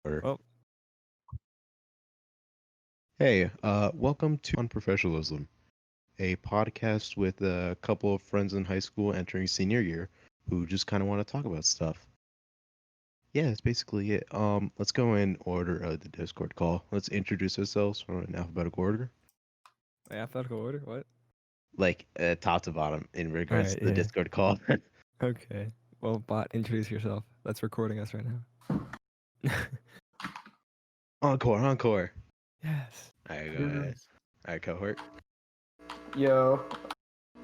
Or, Well, hey, welcome to UnProfessionalism, a podcast with a couple of friends in high school entering senior year who just kind of want to talk about stuff. Yeah, that's basically it. Let's go in order of the Discord call. Let's introduce ourselves from an alphabetical order, alphabetical order? What? like top to bottom in regards Alright, to the yeah. Discord call. Okay. Well, bot, introduce yourself. That's recording us right now. Encore, encore. Yes. All right, go ahead. All right, cohort. Yo,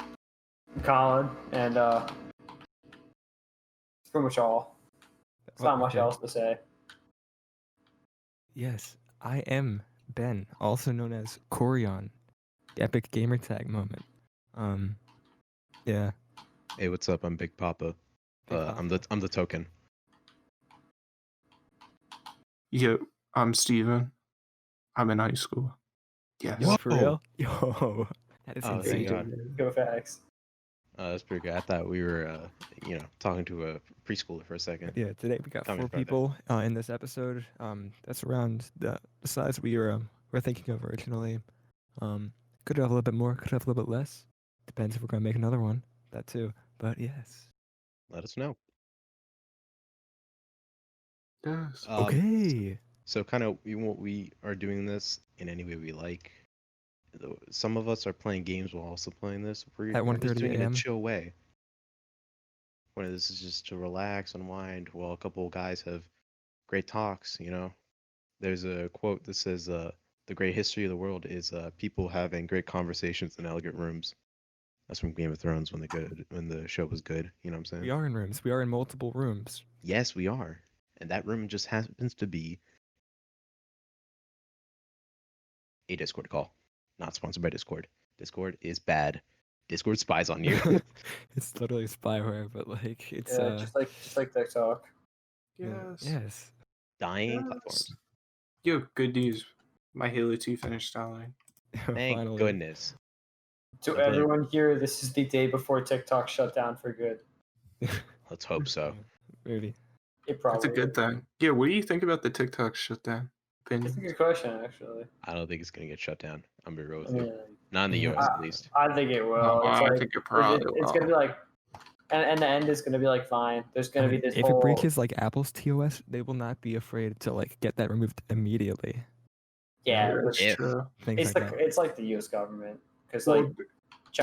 I'm Colin, and it's pretty much all. It's not much okay. else to say. Yes, I am Ben, also known as Corion, the epic gamer tag moment. Yeah. Hey, what's up? I'm Big Papa. Big I'm Papa. the token. Yo, I'm Steven. I'm in high school. Yes. Yo, for Whoa. real? Yo, that is Oh, thank insane. God. Go facts. That's pretty good. I thought we were, talking to a preschooler for a second. Yeah, today we got Tell me 4 about that. people in this episode. That's around the size we were thinking of originally. Could have a little bit more, could have a little bit less. Depends if we're gonna make another one. That too. But yes. Let us know. Yes. Okay. So kind of what we are doing this in any way we like. Some of us are playing games while also playing this. We're At just 1:30 doing it in a a.m. chill way. Where this is just to relax, unwind, while a couple of guys have great talks, There's a quote that says, the great history of the world is people having great conversations in elegant rooms. That's from Game of Thrones when the show was good. You know what I'm saying? We are in rooms. We are in multiple rooms. Yes, we are. And that room just happens to be a Discord call. Not sponsored by Discord. Discord is bad. Discord spies on you. It's literally spyware, but like it's Yeah, just like TikTok. Yes. yes. Dying Yes. platforms. Yo, good news. My Halo 2 finished downloading. Thank Finally. goodness. To I'm playing- everyone here, this is the day before TikTok shut down for good. Let's hope so. Maybe. It probably. That's a good thing. Yeah, what do you think about the TikTok shutdown? That's a Opinions? good question, actually. I don't think it's gonna get shut down. I'm gonna be real with I you. mean, Not in the Yeah. US at least. I think it will. Oh, It's I like, think it probably it's will. gonna be like, and the end is gonna be like fine. There's gonna be this if whole. it breaches like Apple's TOS, they will not be afraid to like get that removed immediately. Yeah, that's If- true. Things like that. it's like the U.S. government because Well, like there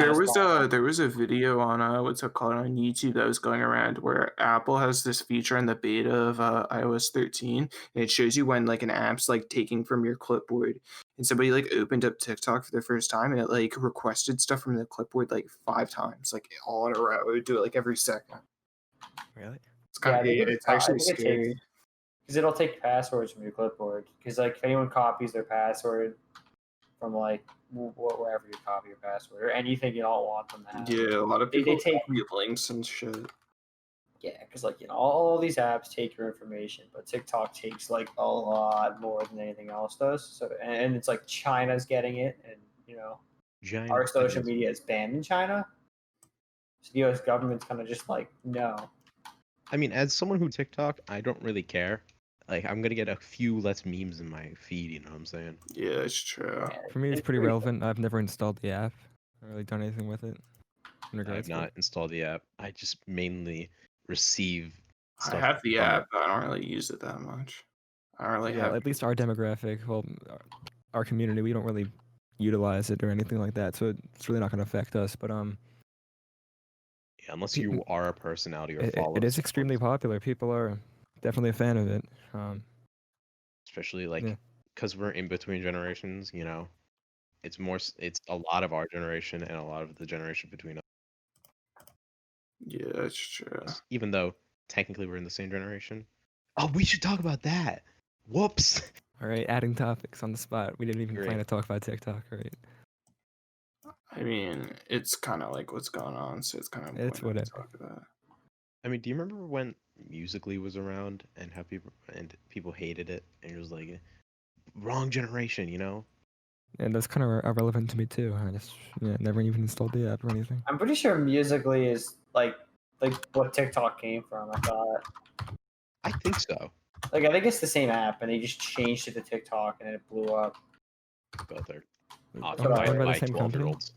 China's was small. a video on what's it called on YouTube that was going around where Apple has this feature in the beta of iOS 13, and it shows you when like an app's like taking from your clipboard, and somebody like opened up TikTok for the first time, and it like requested stuff from the clipboard like 5 times, like all in a row. It would do it like every second. Really? It's kind of it's actually scary. Because it'll take passwords from your clipboard. Because like if anyone copies their password from like wherever you copy your password or anything you don't want them to have. Yeah, a lot of They people take- copy links and shit. Yeah, because like all these apps take your information, but TikTok takes like a lot more than anything else does. So and it's like China's getting it, and Giant our social goodness. media is banned in China. So the U.S. government's kind of just like no. I mean, as someone who TikTok, I don't really care. Like, I'm gonna get a few less memes in my feed. You know what I'm saying? Yeah, it's true. Yeah, For me, it's pretty relevant. I've never installed the app. I haven't really done anything with it. In I regards have not installed the app. I just mainly receive I stuff. have the from it. app, but I don't really use it that much. I don't really Yeah, have. at least our demographic, well, our community, we don't really utilize it or anything like that, so it's really not going to affect us. But Yeah, unless you are a personality or it follow. is us, of extremely course. popular. People are definitely a fan of it. Especially like Yeah. because we're in between generations. It's a lot of our generation and a lot of the generation between us. Yeah, that's true. Even though technically we're in the same generation. Oh, we should talk about that. Whoops. All right, adding topics on the spot. We didn't even plan Great. to talk about TikTok, right? I mean, it's kind of like what's going on, so it's kind of It's pointless to whatever. talk about. I mean, do you remember when Musically was around and how people hated it and it was like wrong generation, And that's kind of irrelevant to me too. I just never even installed the app or anything. I'm pretty sure Musically is like what TikTok came from. I thought. I think so. Like I think it's the same app, and they just changed it to TikTok, and it blew up. Both are what I occupied heard. by the by same company? 12-year-olds.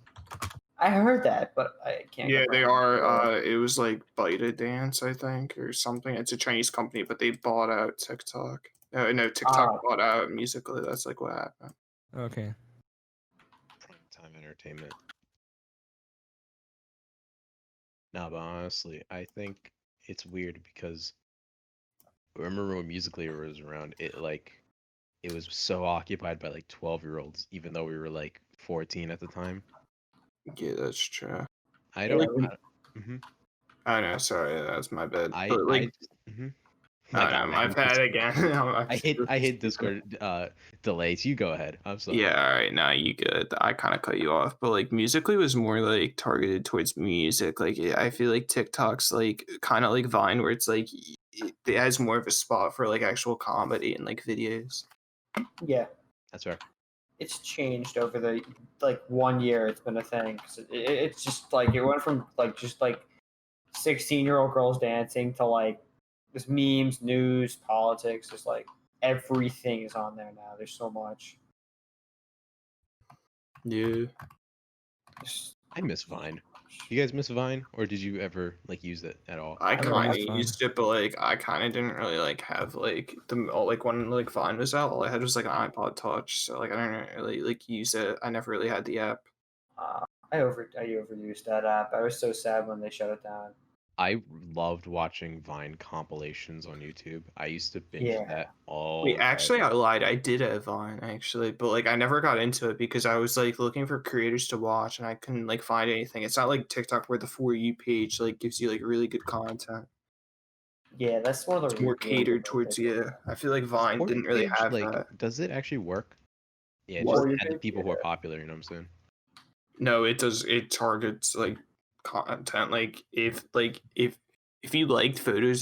I heard that, but I can't. Yeah, they confirm it. are. It was like ByteDance, I think, or something. It's a Chinese company, but they bought out TikTok. No, TikTok Ah. bought out Musical.ly. That's like what happened. Okay. Primetime entertainment. No, but honestly, I think it's weird because remember when Musical.ly was around, it was so occupied by like 12-year-olds, even though we were like 14 at the time. Yeah, that's true. I Yeah, don't. we- Mhm. I know. Sorry, that's my bad. I But like, My I God, know, I my hate bad Discord. again. I hate Discord delays. You go ahead. I'm sorry. Yeah, all right, now you good. I kind of cut you off, but like Musically was more like targeted towards music. Like I feel like TikTok's like kind of like Vine, where it's like it has more of a spot for like actual comedy and like videos. yeah, That's fair. it's changed over the like 1 year. It's been a thing. 'Cause it's just like it went from like just like 16-year-old girls dancing to like just memes, news, politics. Just like everything is on there now. There's so much. Yeah. Just, I miss Vine. You guys miss Vine, or did you ever like use it at all? I never kind of used Vine. used it, but like I kind of didn't really like have like like when like Vine was out, all I had was like an iPod Touch, so like I didn't really like use it. I never really had the app. I overused that app. I was so sad when they shut it down. I loved watching Vine compilations on YouTube. I used to binge Yeah. that all Wait, actually, I day. lied. I did have Vine actually, but like I never got into it because I was like looking for creators to watch and I couldn't like find anything. It's not like TikTok where the For You page like gives you like really good content. Yeah, that's one of the It's more reasons I catered don't towards think yeah. I feel like The Vine For You didn't really page, have like, that. does it actually work? Yeah, What? just For You add the page? people who are Yeah. popular. You know what I'm saying? No, it does. It targets like content. Like if you liked videos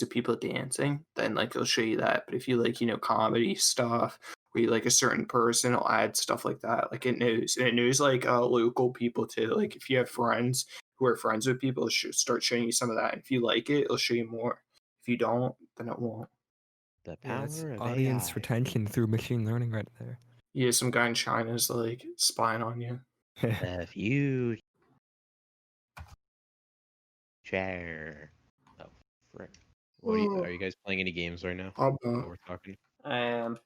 of people dancing, then like it'll show you that. But if you like comedy stuff, where you like a certain person, it'll add stuff like that. Like it knows, and it knows like local people too. Like if you have friends who are friends with people, it should start showing you some of that. If you like it, it'll show you more. If you don't, then it won't. The Yeah, it's power of audience AI. retention through machine learning right there. Yeah, some guy in China is like spying on you. The future. Oh, frick. Are you guys playing any games right now? I'm While we're talking, I am.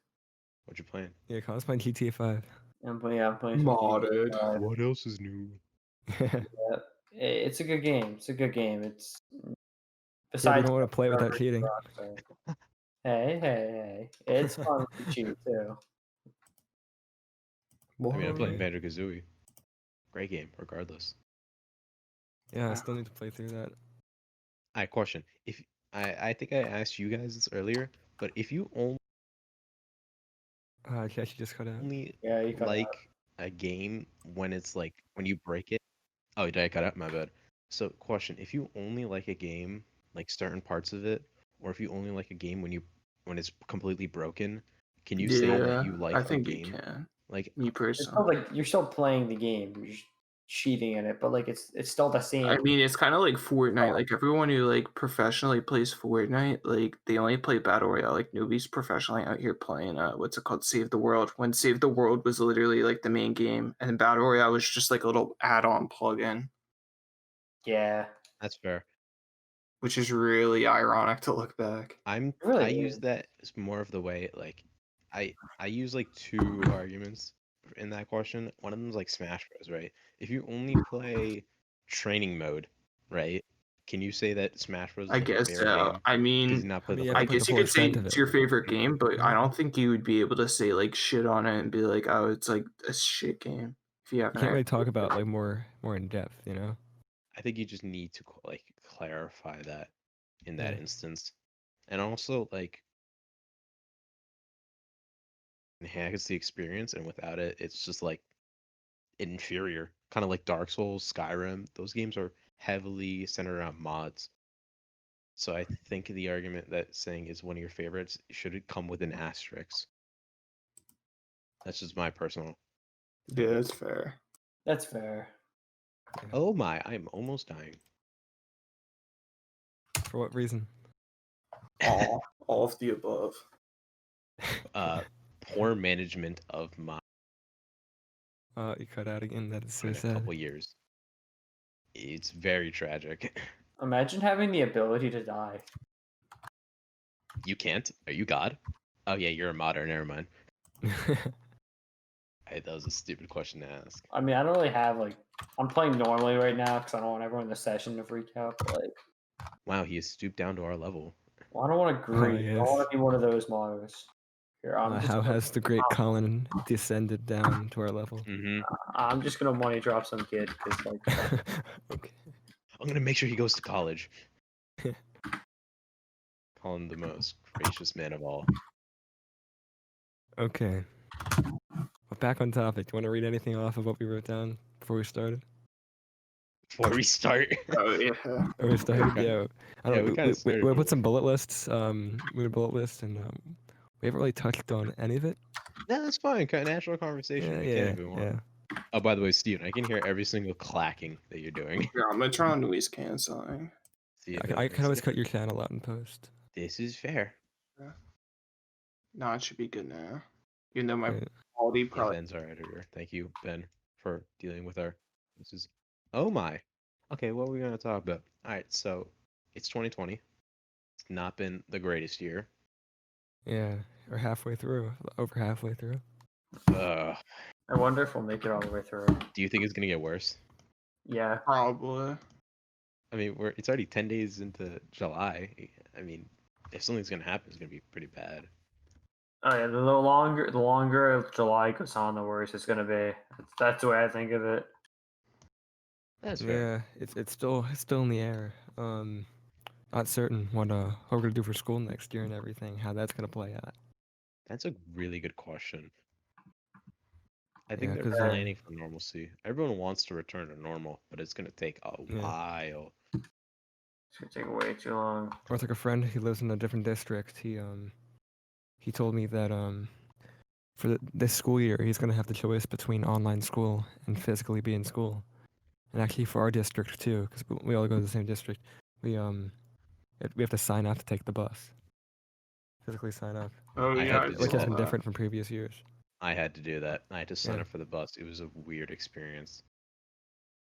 what you playing? Yeah, Colin's playing GTA 5. I'm playing some modded. GTA 5. What else is new? It's a good game. It's a good game. It's Yeah, we besides. don't want to play without cheating. Hey. It's fun to cheat too. I mean, I'm playing Okay. Banjo-Kazooie. Great game, regardless. Yeah, I still need to play through that. I question. If I think I asked you guys this earlier, but if you Actually, just cut out. only Yeah, you cut out. like a game when it's like when you break it. Oh, did I cut out? My bad. So, question: if you only like a game, like certain parts of it, or if you only like a game when it's completely broken, can you say that Yeah, you like I a think you game? can. Like, Me It's still personally. like you're still playing the game. You're just cheating in it, but like it's still the same. I mean, it's kind of like Fortnite. Oh. Like everyone who like professionally plays Fortnite, like they only play Battle Royale. Like nobody's professionally out here playing what's it called, Save the World. When Save the World was literally like the main game, and then Battle Royale was just like a little add-on plug-in, Yeah, that's fair. which is really ironic to look back. it really I use is. that as more of the way like I use like two arguments in that question. One of them is like Smash Bros, right? If you only play training mode, right? Can you say that Smash Bros I is like your guess favorite so. game I because you mean, not I play mean, the you whole have I to play game? the guess you full could say extent of it's it. your favorite Yeah. game, but I don't think you would be able to say like shit on it and be like, oh, it's like a shit game if you You haven't can't really actually talk about played like more in depth, you know? I think you just need to like clarify that in that Yeah. instance, and also like enhance the experience. And without it, it's just like inferior. Kind of like Dark Souls, Skyrim. Those games are heavily centered around mods. So I think the argument that saying it's one of your favorites should it come with an asterisk. That's just my personal. it. Yeah, that's fair. That's fair. Oh my, I'm almost dying. For what reason? All of the above. Poor management of my You cut out again. That is so in a sad. couple years. It's very tragic. Imagine having the ability to die. You can't? Are you God? Oh yeah, you're a modern. Never mind. Hey, that was a stupid question to ask. I mean, I don't really have like. I'm playing normally right now because I don't want everyone in the session to freak out. But like, Wow, he has stooped down to our level. well, I don't want to grieve. I don't want yes. to be one of those mods. Here, How has the great Colin descended down to our level? Mm-hmm. I'm just gonna money drop some kid because like. Okay. I'm gonna make sure he goes to college. Call him the most gracious man of all. Okay. Well, back on topic. Do you want to read anything off of what we wrote down before we started? Before we start, Oh yeah. Or we started? kinda- Yeah. I yeah, don't we know. kinda We started put some bullet lists. We had a bullet list, and we haven't really touched on any of it. no, that's fine. Kind of natural conversation. Yeah, We can yeah, if we want. yeah. Oh, by the way, Steven, I can hear every single clacking that you're doing. Yeah, I'm gonna turn on noise canceling. See if I it can always makes cut your channel out in post. This is fair. No, it should be good now. Even though my Right. quality Yeah, probably. Ben's our editor. Thank you, Ben, for dealing with our. This is. Oh my. Okay, what are we gonna talk about? All right, so it's 2020. It's not been the greatest year. Yeah, or halfway through, over halfway through. Uh, I wonder if we'll make it all the way through. do you think it's gonna get worse? Yeah. Probably. I mean, it's already 10 days into July. I mean, if something's gonna happen, it's gonna be pretty bad. Oh yeah. The longer July goes on, the worse it's gonna be. That's the way I think of it. That's fair. Yeah, it's still in the air. Not certain what we're gonna do for school next year and everything. How that's gonna play out. That's a really good question. I Yeah, think they're 'cause, planning for normalcy. Everyone wants to return to normal, but it's gonna take a Yeah. while. It's gonna take way too long. Or it's like a friend who lives in a different district. He told me that for this school year he's gonna have the choice between online school and physically be in school. And actually for our district too, because we all go to the same district, we have to sign up to take the bus. Physically sign up, Oh I yeah, had I to do which has that. been different from previous years. I had to do that. I had to sign Yeah. up for the bus. It was a weird experience.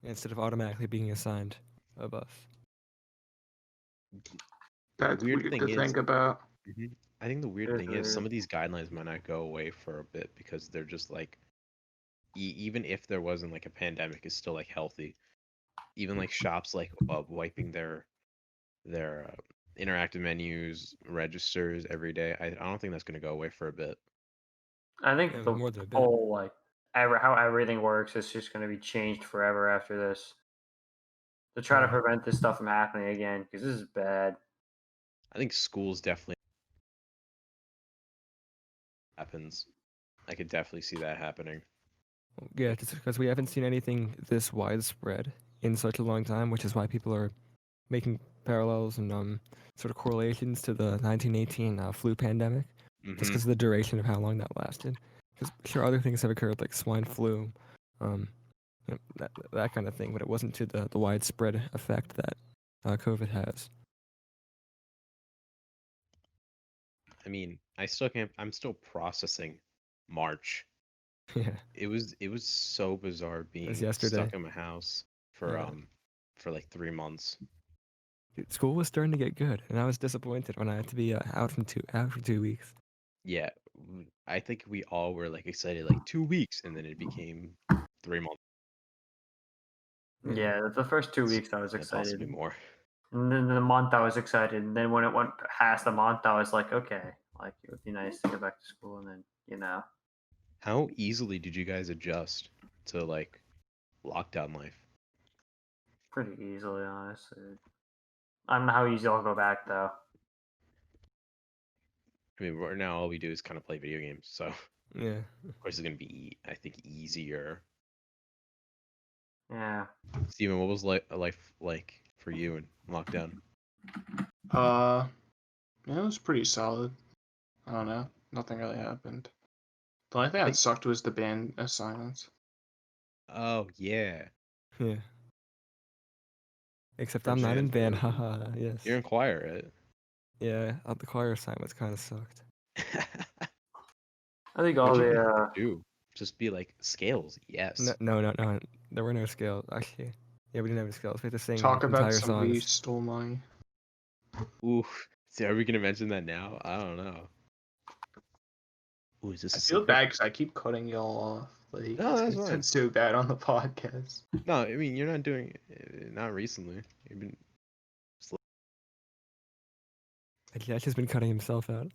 Instead of automatically being assigned a bus. That's weird weird thing to is- think about. I think the weird It thing is is some weird. of these guidelines might not go away for a bit because they're just like, even if there wasn't like a pandemic, it's still like healthy. Even like shops like wiping their interactive menus registers every day. I don't think that's gonna go away for a bit. I think Yeah, the more than a bit. whole like how everything works is just gonna be changed forever after this. To try to Mhm. prevent this stuff from happening again, because this is bad. I think schools definitely happens. I could definitely see that happening. Yeah, just because we haven't seen anything this widespread in such a long time, which is why people are making parallels and sort of correlations to the 1918 flu pandemic, just Mhm. because of the duration of how long that lasted. Because sure, other things have occurred like swine flu, that kind of thing, but it wasn't to the widespread effect that COVID has. I mean, I still can't. I'm still processing March. Yeah, It was so bizarre being yesterday. stuck in my house for Yeah. for like 3 months. Dude, school was starting to get good, and I was disappointed when I had to be out for 2 weeks. Yeah, I think we all were like excited like 2 weeks, and then it became 3 months. Yeah, the first 2 weeks I was and excited, possibly more. and then the month I was excited, and then when it went past the month, I was like, okay, like it would be nice to go back to school, and then How easily did you guys adjust to like lockdown life? pretty easily, honestly. I don't know how easy I'll go back though. I mean, right now all we do is kind of play video games, so of Yeah. course it's gonna be, I think, easier. Yeah. Steven, what was life like for you in lockdown? Yeah, it was pretty solid. I don't know. Nothing really happened. The only thing that Think- sucked was the band assignments. Oh yeah, Yeah. Except For I'm not in jazz, band, what- haha, yes. you're in choir, right? Yeah, the choir assignments kind of sucked. I think What all you the do? Just be like scales, yes. No. There were no scales actually. Yeah, we didn't have any scales. We had to sing Talk about entire somebody who songs. stole money. Oof. So are we gonna mention that now? I don't know. Ooh, is this I a feel secret? bad because I keep cutting y'all off. Like, No, that's it's fine. been so bad on the podcast. No, I mean you're not doing not recently. You've been Josh has been cutting himself out.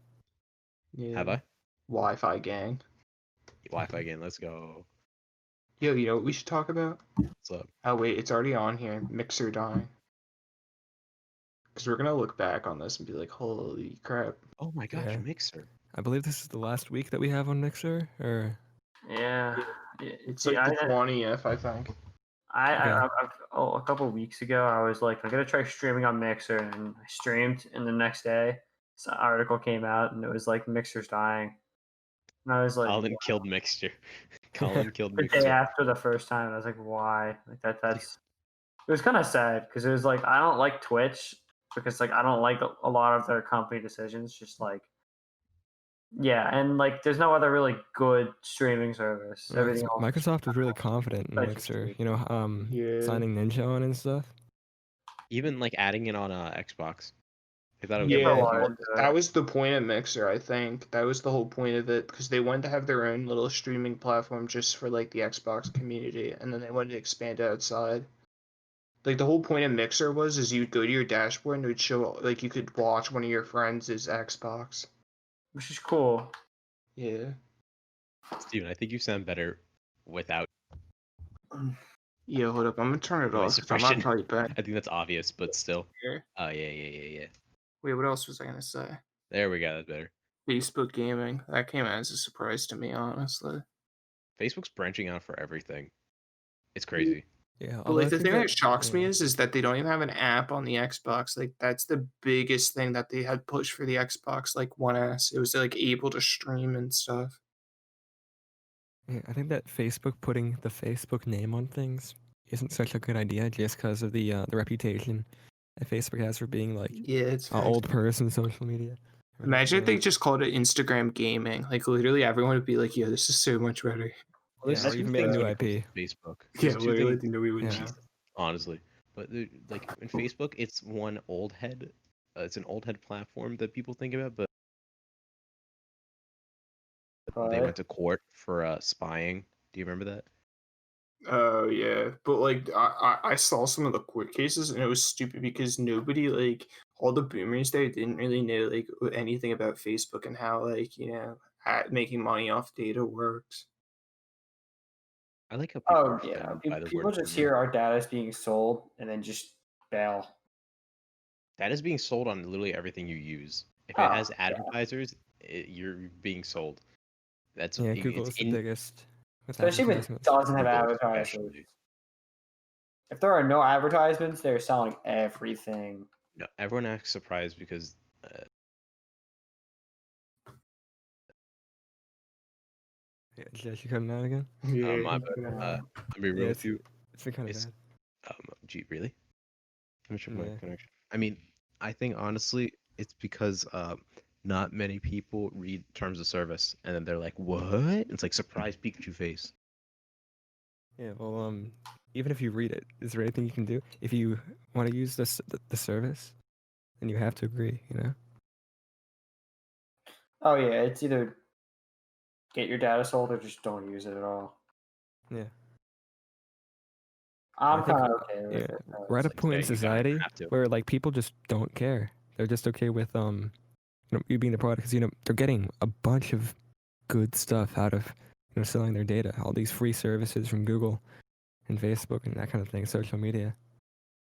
Yeah. have I? Wi-Fi gang. Wi-Fi again. Let's go. Yo, you know what we should talk about? What's up? Oh wait, it's already on here. Mixer dying. Because we're gonna look back on this and be like, holy crap. Oh my gosh, Yeah. Mixer. I believe this is the last week that we have on Mixer, or yeah. It's See, like the 20th, I think. a couple weeks ago, I was like, I'm gonna try streaming on Mixer, and I streamed, and the next day, this article came out, and it was like Mixer's dying, and I was like, Colin killed Mixture. Colin killed the day Mixture. after the first time, I was like, why? Like that's it was kind of sad because it was like I don't like Twitch because like I don't like a lot of their company decisions. Just like yeah, and like there's no other really good streaming service. Everything else is Microsoft was really confident in Like, Mixer. Yeah. Signing Ninja on and stuff. Even like adding it on Xbox. I thought it was Yeah, a lot huge. into that it. was the point of Mixer, I think. That was the whole point of it, because they wanted to have their own little streaming platform just for like the Xbox community, and then they wanted to expand outside. Like the whole point of Mixer was you'd go to your dashboard and it would show like you could watch one of your friends' Xbox. Which is cool. Yeah. Steven, I think you sound better without Yeah, hold up. I'm gonna turn it voice off because I'm not suppression. typing. I think that's obvious, but still. Here. Oh yeah. Wait, what else was I gonna say? There we go. That's better. Facebook gaming. That came as a surprise to me, honestly. Facebook's branching out for everything. It's crazy. Yeah, But although I like the think thing that shocks me yeah. is that they don't even have an app on the Xbox. Like that's the biggest thing that they had pushed for the Xbox like One S. It was like able to stream and stuff. Yeah, I think that Facebook putting the Facebook name on things isn't such a good idea just because of the reputation that Facebook has for being like Yeah, it's an old person social media. Imagine if So, they just called it Instagram gaming. Like literally everyone would be like, "Yo, this is so much better." Well, there's yeah, or two even made a things new when it comes IP. to Facebook. Yeah, There's two literally, things. they know we would Yeah. know. Jesus, honestly, but like in Facebook, it's one old head. It's an old head platform that people think about, but they went to court for spying. Do you remember that? Oh yeah, but like I saw some of the court cases and it was stupid because nobody like all the boomers there didn't really know like anything about Facebook and how like making money off data works. I like how people Oh are yeah, offended by the people word just boomer. hear our data is being sold and then just bail. That is being sold on literally everything you use. If Oh, it has yeah. advertisers, you're being sold. That's Yeah, Google it's is the in biggest with Especially if it advertisements. doesn't have Google advertisers. especially. If there are no advertisements, they're selling everything. No, everyone acts surprised because Yeah, Josh, you cutting out again? my bad. I'll be real Yeah, with you. it's been kind of It's bad. gee, really? I'm not sure my Yeah. connection. I mean, I think honestly, it's because not many people read terms of service, and then they're like, "What?" It's like surprise Pikachu face. Yeah, well, even if you read it, is there anything you can do? If you want to use the service, then you have to agree, you know? Oh yeah, it's either get your data sold or just don't use it at all. Yeah. I'm I think, kind of okay with yeah, it. though. we're at a It's like, point in Yeah, you kinda society have to. where like people just don't care. They're just okay with you being the product because they're getting a bunch of good stuff out of selling their data, all these free services from Google and Facebook and that kind of thing, social media.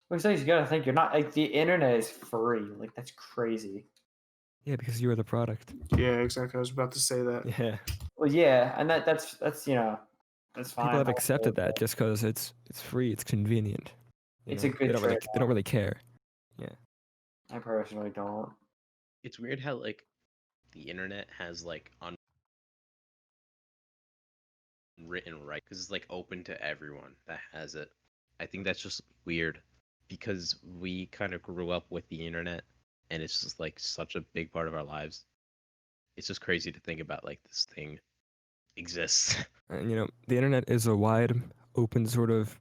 Besides, you gotta think you're not like the internet is free. Like that's crazy. Yeah, because you are the product. Yeah, exactly. I was about to say that. Yeah, Well, yeah, and that's that's fine. people have I'll accepted go with that just because it's free, it's convenient. It's know? a good They don't really care. Yeah. I personally don't. It's weird how like the internet has like unwritten right because it's like open to everyone that has it. I think that's just weird because we kind of grew up with the internet and it's just like such a big part of our lives. It's just crazy to think about like this thing exists. And the internet is a wide, open sort of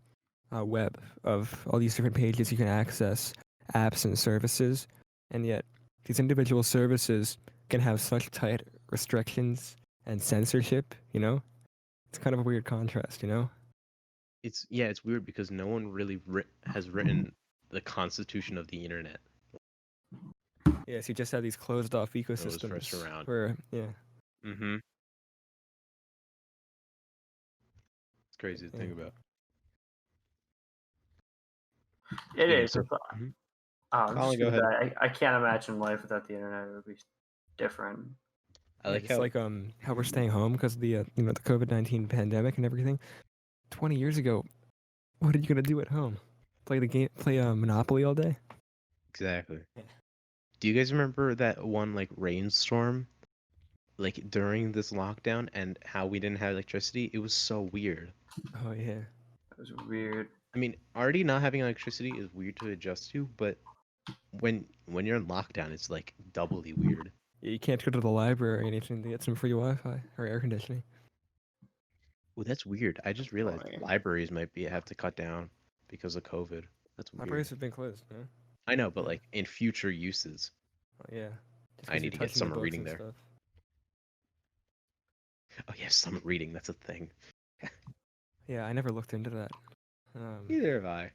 web of all these different pages you can access, apps and services, and yet these individual services can have such tight restrictions and censorship. It's kind of a weird contrast. It's weird because no one really has written the constitution of the internet. Yes, you just have these closed off was ecosystems first around. where Mm-hmm. It's crazy to think Yeah. about. It Yeah, is. so- It's- Mhm. I'm Colin, just go gonna say, I can't imagine life without the internet. It would be different. I like just how like how we're staying home because of the the COVID-19 pandemic and everything. 20 years ago, what are you gonna do at home? Play the game, play Monopoly all day? exactly. Yeah. Do you guys remember that one like rainstorm, like during this lockdown, and how we didn't have electricity? It was so weird. Oh yeah. It was weird. I mean, already not having electricity is weird to adjust to, but when you're in lockdown, it's like doubly weird. You can't go to the library or anything to get some free Wi-Fi or air conditioning. Oh, that's weird. I just realized Funny. libraries might have to cut down because of COVID. That's weird. Libraries have been closed. Yeah. I know, but yeah. like in future uses, Oh, yeah. Just I 'cause need you're to get touching the summer books reading and there. stuff. Oh yes, summer reading. That's a thing. Yeah, I never looked into that. Neither have I.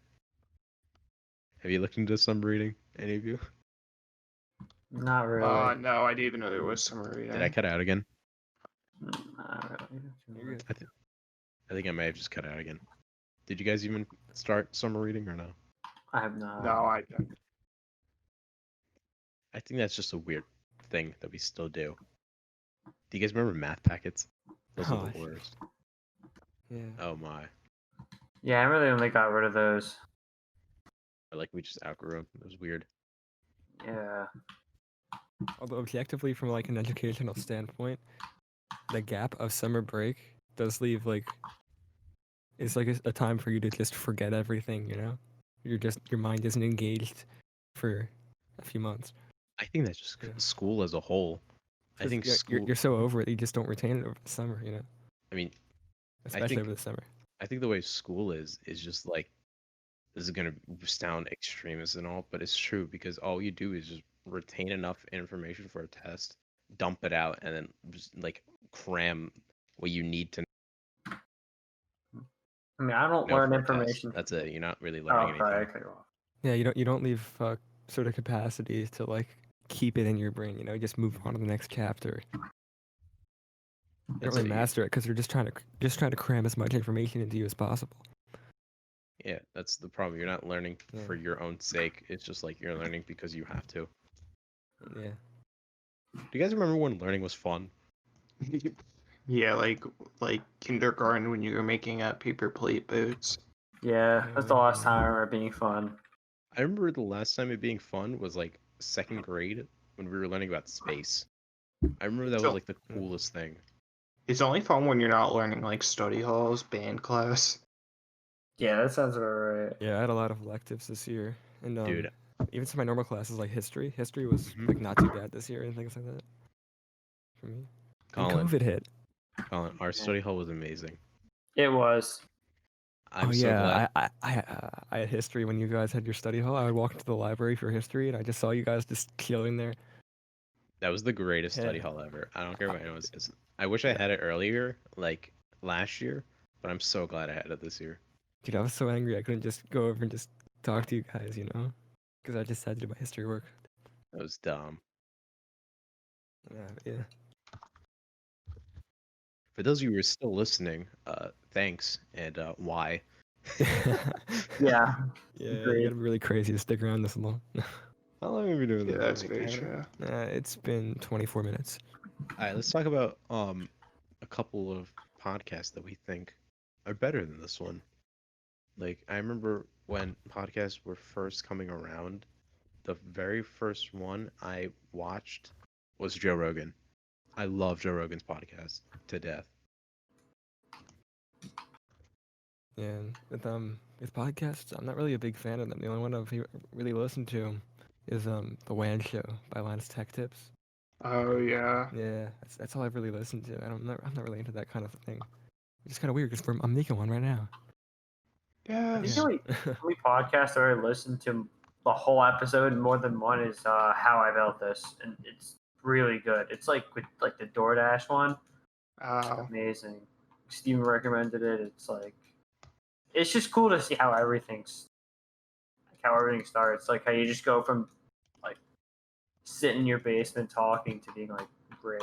Have you looked into summer reading? Any of you? Not really. No, I didn't even know there was summer reading. Did I cut out again? Not really. You're good. I think I may have just cut out again. Did you guys even start summer reading or no? I have not. No, I don't. I think that's just a weird thing that we still do. Do you guys remember math packets? Those are Gosh. the worst. Yeah. Oh my. Yeah, I really only got rid of those. Or like we just outgrew them. It was weird. Yeah. Although objectively, from like an educational standpoint, the gap of summer break does leave it's like a time for you to just forget everything. Your mind isn't engaged for a few months. I think that's just Yeah. school as a whole. I 'Cause think you're, school. you're so over it, you just don't retain it over the summer. I mean, Especially think- over the summer. I think the way school is just like, this is gonna sound extremist and all, but it's true because all you do is just retain enough information for a test, dump it out, and then just like cram what you need to I mean, I don't know learn for a test. information. That's it. You're not really Oh, learning anything. sorry, I cut you off. Yeah, you don't leave sort of capacity to like keep it in your brain. You just move on to the next chapter. You don't That's really it. master it because you're just trying to cram as much information into you as possible. Yeah, that's the problem. You're not learning Yeah. for your own sake. It's just like you're learning because you have to. Yeah. Do you guys remember when learning was fun? Yeah, like kindergarten when you were making paper plate boats. Yeah, that's the last Oh. time I remember it being fun. I remember the last time it being fun was like second grade when we were learning about space. I remember that So- was like the coolest thing. It's only fun when you're not learning like study halls, band class. Yeah, that sounds about right. Yeah, I had a lot of electives this year, and Dude. even some of my normal classes like history. History was Mhm. like not too bad this year and things like that. For me. And Colin, COVID hit. our study hall was amazing. It was. I'm oh so glad. yeah, I had history when you guys had your study hall. I would walk into the library for history, and I just saw you guys just chilling there. That was the greatest study Yeah. hall ever. I don't care what anyone says. I wish I had it earlier, like last year, but I'm so glad I had it this year. Dude, I was so angry I couldn't just go over and just talk to you guys, because I just had to do my history work. That was dumb. Yeah. For those of you who are still listening, thanks and why? Yeah. Yeah, you Agreed. gotta be really crazy to stick around this long. How long have we been doing Yeah, that? that's Like, very I don't- true. It's been 24 minutes. All right, let's talk about a couple of podcasts that we think are better than this one. Like I remember when podcasts were first coming around, the very first one I watched was Joe Rogan. I love Joe Rogan's podcast to death. And with podcasts, I'm not really a big fan of them. The only one I've really listened to is the WAN show by Linus Tech Tips. Oh yeah. Yeah, that's all I've really listened to. I'm not really into that kind of thing. It's just kind of weird because I'm making one right now. I think Yes. the only podcast I already listened to the whole episode more than one is How I Built This, and it's really good. It's like with like the DoorDash one, Wow. amazing. Steven recommended it. It's like it's just cool to see how everything starts. Like how you just go from like sitting in your basement talking to being like rich.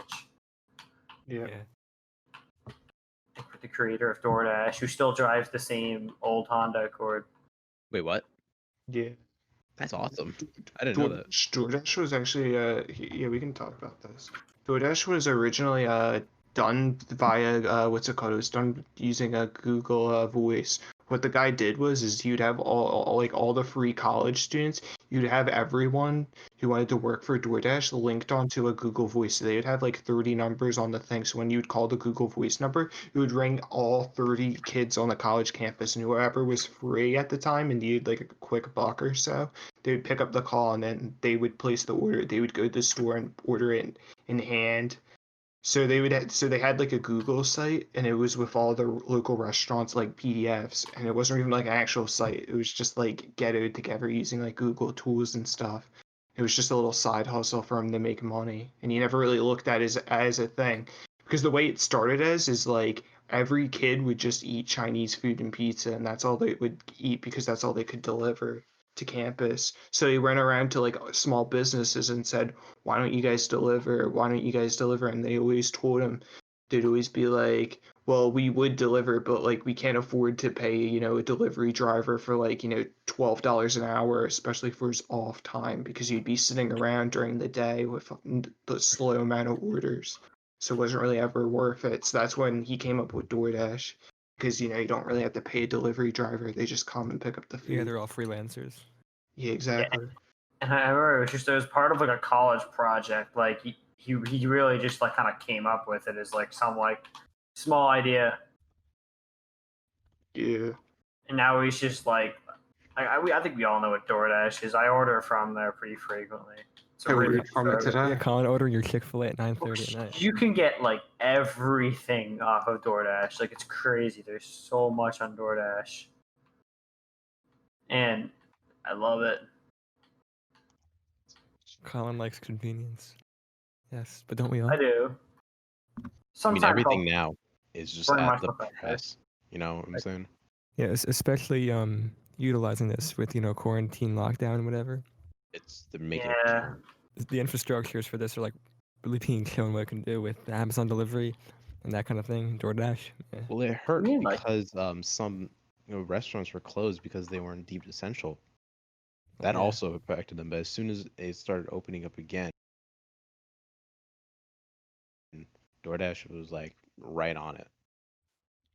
Yeah. Like with the creator of DoorDash, who still drives the same old Honda Accord. Wait, what? Yeah. That's awesome. I didn't know that. DoorDash was actually yeah, we can talk about this. DoorDash was originally done via what's it called? It was done using a Google Voice. What the guy did was he would have all the free college students. You'd have everyone who wanted to work for DoorDash linked onto a Google Voice. So they would have like 30 numbers on the thing. So when you'd call the Google Voice number, it would ring all 30 kids on the college campus, and whoever was free at the time and needed like a quick buck or so, they would pick up the call and then they would place the order. They would go to the store and order it in hand. So they had like a Google site, and it was with all the local restaurants like PDFs, and it wasn't even like an actual site. It was just like gathered together using like Google tools and stuff. It was just a little side hustle for him to make money, and he never really looked at it as a thing, because the way it started as is like every kid would just eat Chinese food and pizza, and that's all they would eat because that's all they could deliver to campus. So he went around to like small businesses and said, why don't you guys deliver? Why don't you guys deliver? And they always told him, they'd always be like, well, we would deliver, but like we can't afford to pay, a delivery driver for like, $12 an hour, especially for his off time, because you'd be sitting around during the day with the slow amount of orders. So it wasn't really ever worth it. So that's when he came up with DoorDash, because you don't really have to pay a delivery driver. They just come and pick up the food. Yeah, they're all freelancers. Yeah, exactly. And I remember it was part of like a college project. Like he really just like kind of came up with it as like some like small idea, Yeah. and now he's just like I think we all know what DoorDash is. I order from there pretty frequently. It's a I really ordered from it service. today. Yeah, Colin, ordering your Chick-fil-A at 9:30 at night. You can get like everything off of DoorDash. Like it's crazy. There's so much on DoorDash, and I love it. Colin likes convenience. Yes, but don't we all? I do. I mean, Sometimes everything now is just bring at the myself back there. press. You know what I'm saying? Yeah, especially utilizing this with quarantine lockdown and whatever. They're making it Yeah. The infrastructures for this are like really being shown what it can do with Amazon delivery and that kind of thing. DoorDash. Yeah. Well, it hurt mean, like- because some restaurants were closed because they weren't deemed essential. That Yeah. also affected them. But as soon as it started opening up again, DoorDash was like right on it.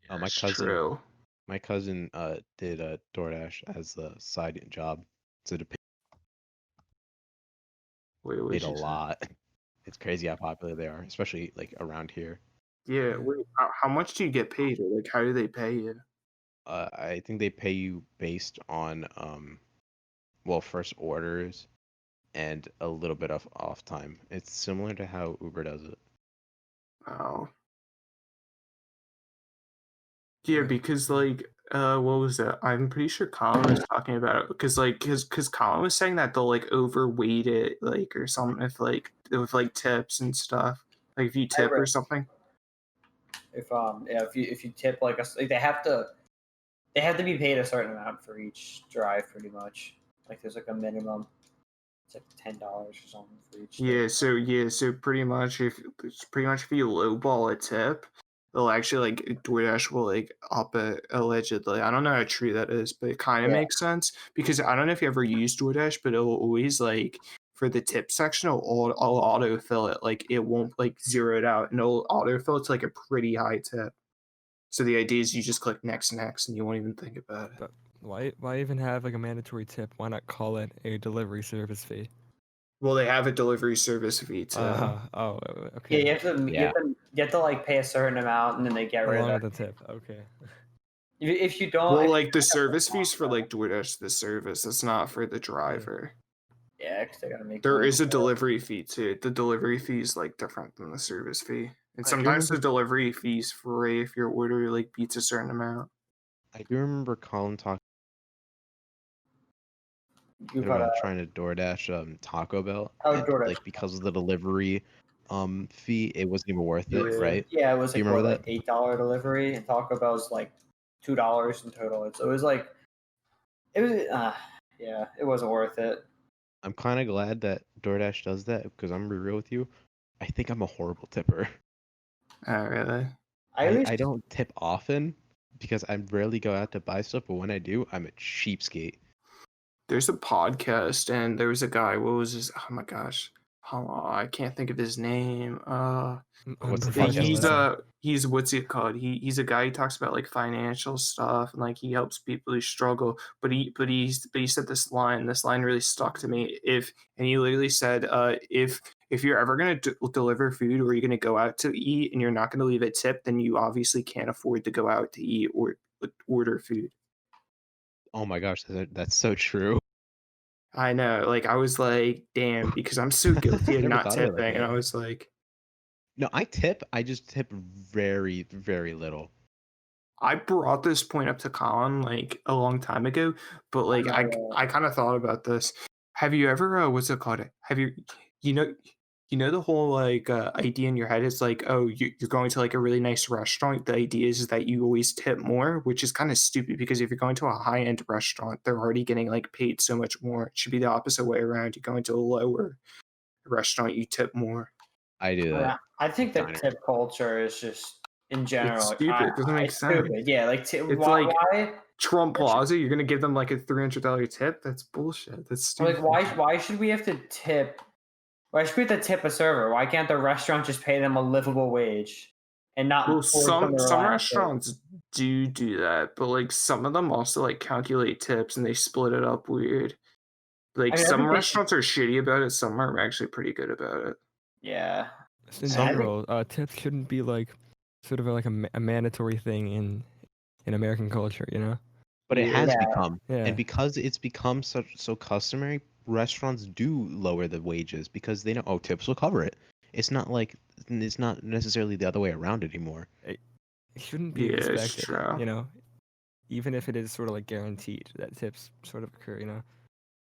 My That's cousin, true. my cousin did DoorDash as a side job, so it Wait, what paid did a you say? lot. It's crazy how popular they are, especially like around here. Yeah, wait, how much do you get paid, or like how do they pay you? I think they pay you based on well, first orders and a little bit of off time. It's similar to how Uber does it. Oh. Yeah, Okay. because like what was that? I'm pretty sure Colin was talking about it because Colin was saying that they'll like overweight it like or something with like tips and stuff. Like if you tip or read- something. If you tip like they have to be paid a certain amount for each drive pretty much. Like there's like a minimum. It's like $10 or something for each. So pretty much if you lowball a tip, they'll actually like DoorDash will like up it allegedly. I don't know how true that is, but it kind of Yeah. makes sense because I don't know if you ever used DoorDash, but it'll always like for the tip section, it'll autofill it. Like it won't like zero it out, and it'll autofill it to like a pretty high tip. So the idea is you just click next, and you won't even think about it. But why even have like a mandatory tip? Why not call it a delivery service fee? Well, they have a delivery service fee too. Oh, Yeah, okay. you have to like pay a certain amount and then they get rid Along of with it. the tip. Okay. If you don't, Well, if like you the don't have service a fees for sponsor, like DoorDash, the service that's not for the driver. Yeah, because they gotta make. There money is a from it. delivery fee too. The delivery fee is like different than the service fee, and I do sometimes the remember. delivery fee is free if your order like beats a certain amount. I do remember Colin talking You gotta. about trying to DoorDash Taco Bell, Oh, and DoorDash. like because of the delivery fee, it wasn't even worth it, Yeah. right? Yeah, it was Do you like what, remember like $8 delivery, and Taco Bell's like $2 in total. So it was like, it was, yeah, it wasn't worth it. I'm kind of glad that DoorDash does that because I'm gonna be real with you. I think I'm a horrible tipper. Oh, really? I at least I don't tip often because I rarely go out to buy stuff, but when I do, I'm a cheapskate. There's a podcast, and there was a guy. What was his? Oh my gosh, hold on, I can't think of his name. What's the He's podcast about? he's what's it called? He's a guy who talks about like financial stuff and like he helps people who struggle. But he said this line. This line really stuck to me. And he literally said, if you're ever gonna deliver food or you're gonna go out to eat and you're not gonna leave a tip, then you obviously can't afford to go out to eat or order food. Oh my gosh, that's so true. I know, like I was like, damn, because I'm so guilty of Never not thought of it like tipping, and I that. was like, No, I tip. I just tip very, very little. I brought this point up to Colin like a long time ago, but like I kind of thought about this. Have you ever what's it called? Have you know you know the whole like idea in your head is like, oh, you're going to like a really nice restaurant. The idea is that you always tip more, which is kind of stupid because if you're going to a high end restaurant, they're already getting like paid so much more. It should be the opposite way around. You go into a lower restaurant, you tip more. I do that. I think that Diner. tip culture is just in general. It's Like, stupid. It doesn't make it's sense. stupid. Yeah, like It's why, like why Trump Plaza, you're gonna give them like a $300 tip? That's bullshit. That's stupid. like why should we have to tip? Why should we have to tip a server? Why can't the restaurant just pay them a livable wage and not Well, force them to some rely on restaurants do that, but like some of them also like calculate tips and they split it up weird. Like I mean, some everything- restaurants are shitty about it, some are actually pretty good about it. Yeah. In Some- general, tips shouldn't be like sort of like a mandatory thing in American culture, you know? But it has Yeah. become, Yeah. and because it's become so customary, restaurants do lower the wages because they know, oh, tips will cover it. It's not necessarily the other way around anymore. It shouldn't be Yeah, it's expected, true. you know? Even if it is sort of like guaranteed that tips sort of occur, you know?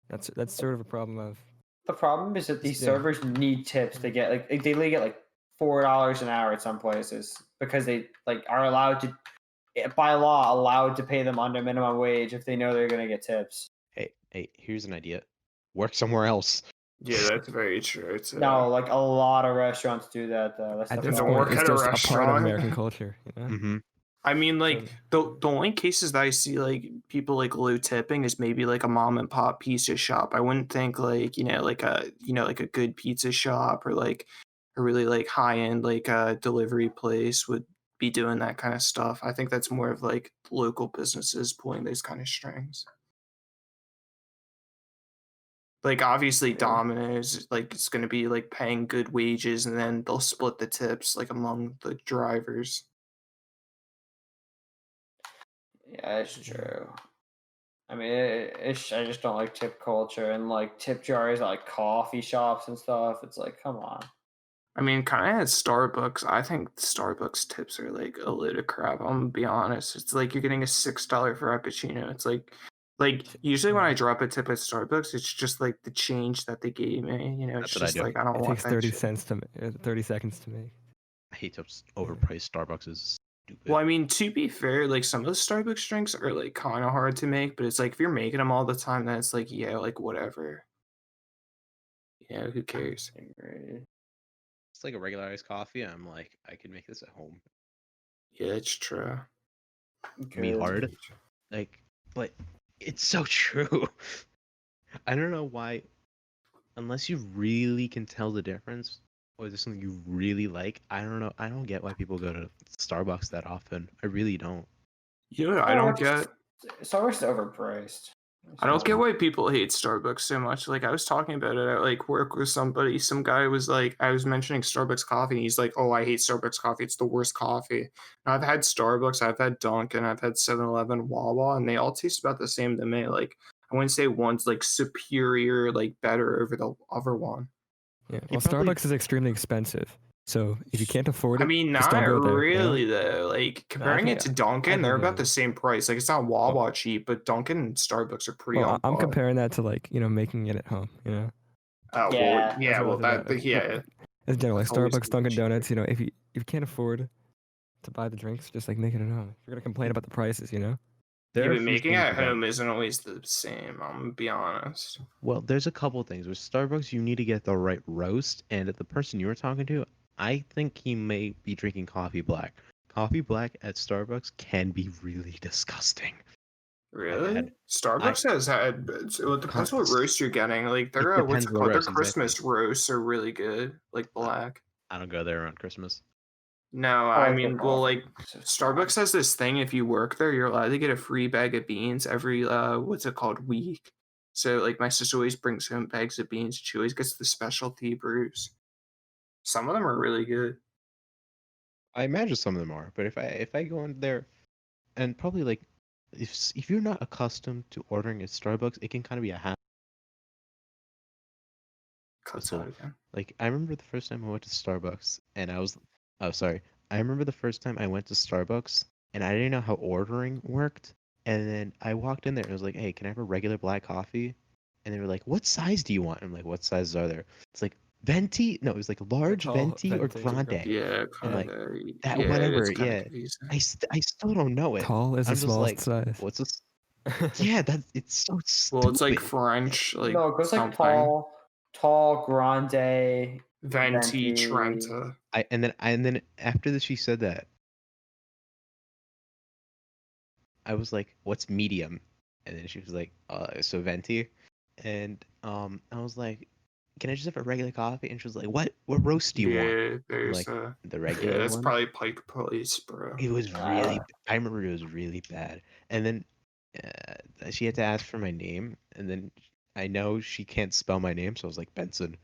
That's sort of a problem of The problem is that these Yeah. servers need tips to get like they get like $4 an hour at some places because they like are allowed to by law allowed to pay them under minimum wage if they know they're gonna get tips. Hey, here's an idea. Work somewhere else. Yeah, that's very true. It's No, like a lot of restaurants do that though. That's at the this Doesn't problem. point work it's at a just a part of restaurant. American culture, you know? Mm-hmm. I mean, like So- the only cases that I see like people like low tipping is maybe like a mom and pop pizza shop. I wouldn't think like like a good pizza shop or like a really like high end like delivery place would be doing that kind of stuff. I think that's more of like local businesses pulling those kind of strings. Like obviously Yeah. Domino's like it's going to be like paying good wages and then they'll split the tips like among the drivers. Yeah, it's true. I mean, I just don't like tip culture and like tip jars at like coffee shops and stuff. It's like, come on. I mean, kind of at Starbucks. I think Starbucks tips are like a load of crap. I'm gonna be honest. It's like you're getting a $6 frappuccino. It's like usually when I drop a tip at Starbucks, it's just like the change that they gave me. You know, it's That's what I just do. like I don't It want takes that 30 shit. cents to 30 seconds to make. I hate those overpriced Starbucks is stupid. Well, I mean, to be fair, like some of the Starbucks drinks are like kind of hard to make, but it's like if you're making them all the time, then it's like yeah, like whatever. Yeah, who cares? It's like a regular iced coffee. I'm like, I could make this at home. Yeah, it's true. Me Good. hard. Like, but it's so true. I don't know why, unless you really can tell the difference, or there's something you really like. I don't know. I don't get why people go to Starbucks that often. I really don't. You know what I don't get? Starbucks is overpriced. I don't get why people hate Starbucks so much. Like I was talking about it at like work with somebody. Some guy was like, I was mentioning Starbucks coffee, and he's like, "Oh, I hate Starbucks coffee. It's the worst coffee." And I've had Starbucks, I've had Dunkin', I've had 7-Eleven, Wawa, and they all taste about the same to me. Like I wouldn't say one's like superior, like better over the other one. Yeah. He Well, probably- Starbucks is extremely expensive, so if you can't afford it, I mean, just not don't go there. really though. Like comparing think- it to I Dunkin', they're think about it the is. same price. Like it's not Wawa cheap, but Dunkin' and Starbucks are pretty Well, on I'm par. comparing that to like making it at home. Oh Yeah, well, as yeah, well well as that, that. yeah, As general, like It's always Starbucks, gonna be Dunkin' Donuts. If you can't afford to buy the drinks, just like make it at home. If you're gonna complain about the prices, yeah, there are a but few making it things at about- home isn't always the same. I'm gonna be honest. Well, there's a couple things with Starbucks. You need to get the right roast, and the person you were talking to, I think he may be drinking coffee black. Coffee black at Starbucks can be really disgusting. Really? had- Starbucks has had. It depends what roast you're getting. Like their what's depends it what called? Their roast, exactly. Christmas roasts are really good, like black. I don't go there around Christmas. No, I I like their mean, well, coffee. like Starbucks has this thing. If you work there, you're allowed to get a free bag of beans every what's it called, week. So like my sister always brings home bags of beans. She always gets the specialty brews. Some of them are really good. I imagine some of them are, but if I go in there, and probably like, if you're not accustomed to ordering at Starbucks, it can kind of be a hassle. Cuts So, out again. like, I remember the first time I went to Starbucks, and oh, sorry. I remember the first time I went to Starbucks, and I didn't know how ordering worked. And then I walked in there and I was like, "Hey, can I have a regular black coffee?" And they were like, "What size do you want?" I'm like, "What sizes are there?" It's like venti. No, it was like large tall venti or venti or grande. grande. Yeah, I'm like, kinda. that Yeah, whatever. it's kind Yeah, of confusing. I still don't know it. Tall is I'm the just like, smallest size. what's this? Yeah, it's so stupid. Well, it's like French, like No, it goes like something. tall, grande, Venti, Trenta. And then after that she said that, I was like, "What's medium?" And then she was like, so venti." And I was like, "Can I just have a regular coffee?" And she was like, What roast do you want?" Yeah, I'm there's like, "The yeah, regular that's one." probably Pike Place, bro. It was really. I remember it was really bad. And then she had to ask for my name, and then I know she can't spell my name, so I was like Benson.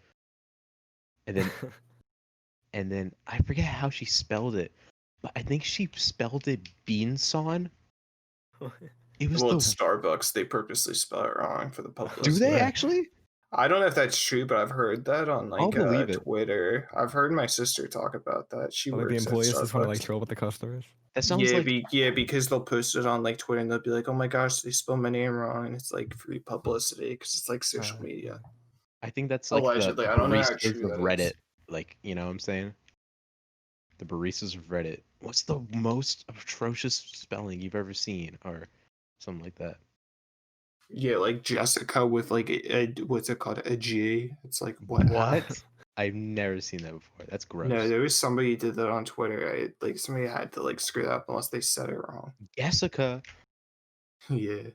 And then I forget how she spelled it, but I think she spelled it Beanson. It was Well, the. it's Starbucks. They purposely spell it wrong for the public. Do they Right. actually? I don't know if that's true, but I've heard that on I'll like believe it. Twitter. I've heard my sister talk about that. She Like the works at employees just want to Starbucks. like troll with the customers. That sounds like Because they'll post it on like Twitter and they'll be like, "Oh my gosh, they spelled my name wrong," and it's like free publicity because it's like social media. I think that's like the Allegedly, I don't know how baristas true of that Reddit. is. Like, you know what I'm saying? The baristas of Reddit. What's the most atrocious spelling you've ever seen? Or something like that. Yeah, like Jessica with like what's it called? A G. It's like what? What? I've never seen that before. That's gross. No, there was somebody who did that on Twitter. Like somebody had to like screw that up unless they said it wrong. Jessica. Yeah.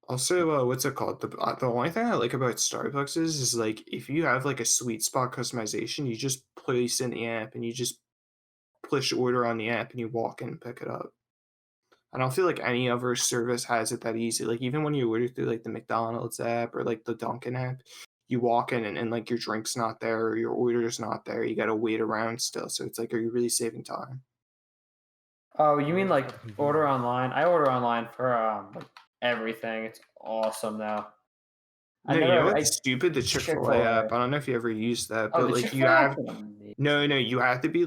Also, what's it called? The only thing I like about Starbucks is like if you have like a sweet spot customization, you just place in the app and you just push order on the app and you walk in and pick it up. I don't feel like any other service has it that easy. Like even when you order through like the McDonald's app or like the Dunkin' app, you walk in and like your drink's not there or your order's not there. You gotta wait around still. So it's like, are you really saving time? Oh, you mean It's like not convenient. order online? I order online for like everything. It's awesome now. No, you know what's stupid? The Chick-fil-A Chick-fil-A. app. I don't know if you ever used that, Oh, but the like you Chick-fil-A have app's amazing. no, you have to be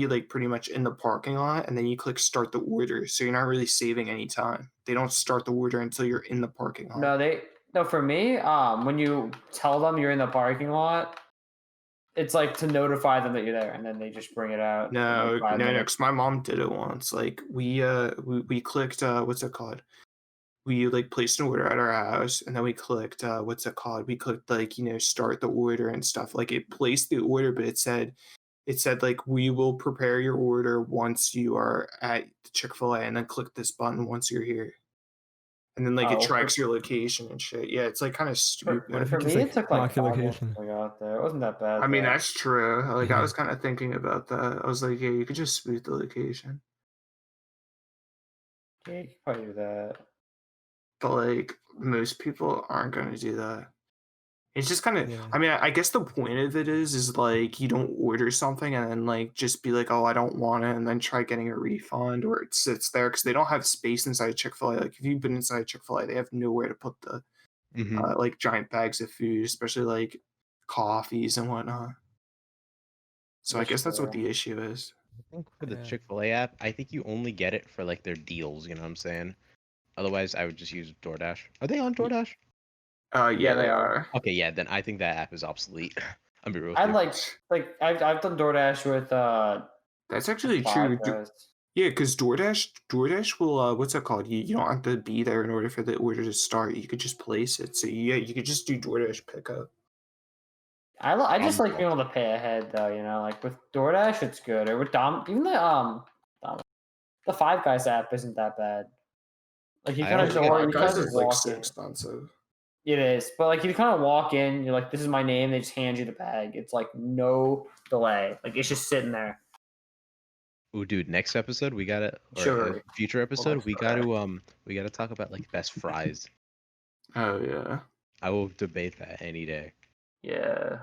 like pretty much in the parking lot, and then you click start the order, so you're not really saving any time. They don't start the order until you're in the parking lot. No, for me, when you tell them you're in the parking lot, it's like to notify them that you're there, and then they just bring it out. in, No, like, 5 minutes. because my mom did it once. Like we clicked what's it called? We like placed an order at our house, and then we clicked what's it called? We clicked like start the order and stuff. Like it placed the order, but it said like we will prepare your order once you are at the Chick-fil-A, and then click this button once you're here. And then like it Oh, tracks your location and shit. Yeah, it's like kind of stupid. What if For you just me, like it took like mark your 5 minutes location? till I got there. It wasn't that bad. I mean, though. that's true. Like I was kind of thinking about that. I was like, yeah, you could just smooth the location. Yeah, you could probably do that. But like most people aren't gonna do that. It's just kind of, Yeah. I mean, I guess the point of it is like you don't order something and then like just be like, oh, I don't want it, and then try getting a refund, or it sits there because they don't have space inside Chick-fil-A. Like if you've been inside Chick-fil-A, they have nowhere to put the like giant bags of food, especially like coffees and whatnot. So I guess that's what the issue is. I think for the Yeah. Chick-fil-A app, I think you only get it for like their deals, you know what I'm saying? Otherwise, I would just use DoorDash. Are they on DoorDash? Yeah, they are. Okay, yeah, then I think that app is obsolete. I'm be real with I you. like I've done DoorDash with That's actually Five true. Guys. Yeah, because DoorDash will what's that called? You don't have to be there in order for the order to start. You could just place it. So yeah, you could just do DoorDash pickup. I just like being able to pay ahead though, you know, like with DoorDash it's good. Or with even the Five Guys app isn't that bad. Like you I kind of always get- you kind Guys of is just like walk so in. expensive. It is, but like you kind of walk in, you're like, "This is my name." They just hand you the bag. It's like no delay. Like it's just sitting there. Ooh, dude, next episode we gotta, or Sure. a future episode we sure. gotta talk about like best fries. Oh yeah. I will debate that any day. Yeah,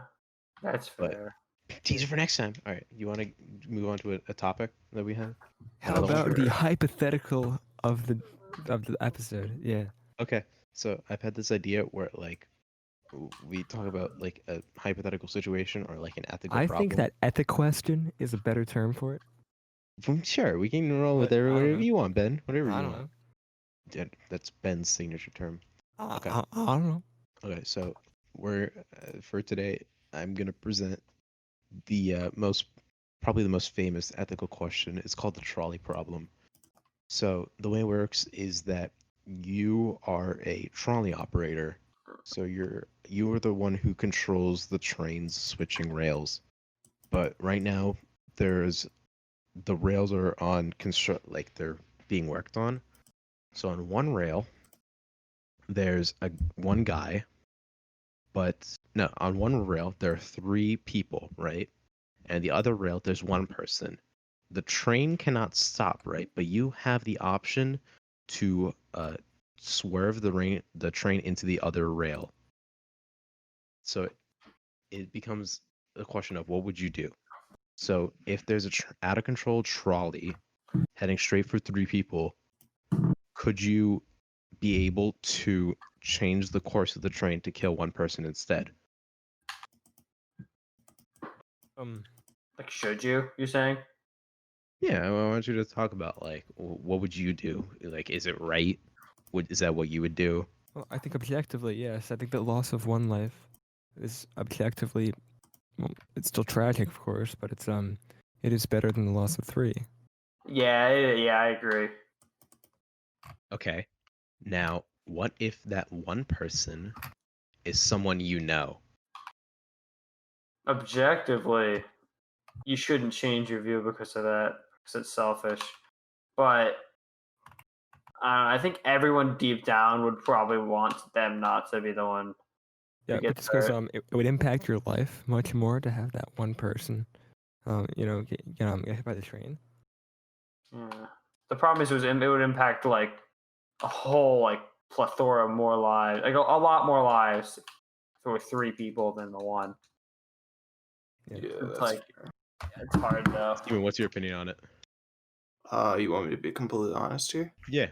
that's But- fair. Teaser for next time. All right, you want to move on to a topic that we have? How Another one? about the hypothetical of the episode? Yeah. Okay, so I've had this idea where like we talk about like a hypothetical situation or like an ethical I problem. think that ethic question is a better term for it. Sure, we can roll with But I don't whatever know. you want, Ben. Whatever you I don't want. know. Yeah, that's Ben's signature term. Okay. I don't know. Okay, so we're for today. I'm gonna present the probably the most famous ethical question. It's called the trolley problem. So the way it works is that you are a trolley operator. So you are the one who controls the train's switching rails. But right now the rails are on like they're being worked on. So on one rail there's one guy, but no, on one rail there are 3 people, right? And the other rail there's one person. The train cannot stop, right? But you have the option to swerve the train into the other rail. So it becomes a question of what would you do? So if there's a out of control trolley heading straight for 3 people, could you be able to change the course of the train to kill one person instead? Like, should you? You're saying? Yeah, I want you to talk about like what would you do? Like, is it right? Is that what you would do? Well, I think objectively, yes. I think the loss of one life is objectively, well, it's still tragic, of course, but it is better than the loss of 3. Yeah, I agree. Okay. Now, what if that one person is someone you know? Objectively, you shouldn't change your view because of that, because it's selfish. But I think everyone deep down would probably want them not to be the one. Yeah, get but just because hurt. it would impact your life much more to have that one person, get hit by the train. Yeah. The problem is it would impact like a whole like plethora of more lives, like a lot more lives for 3 people than the one. Yeah. It's like it's hard though. Steven, what's your opinion on it? You want me to be completely honest here? Yeah.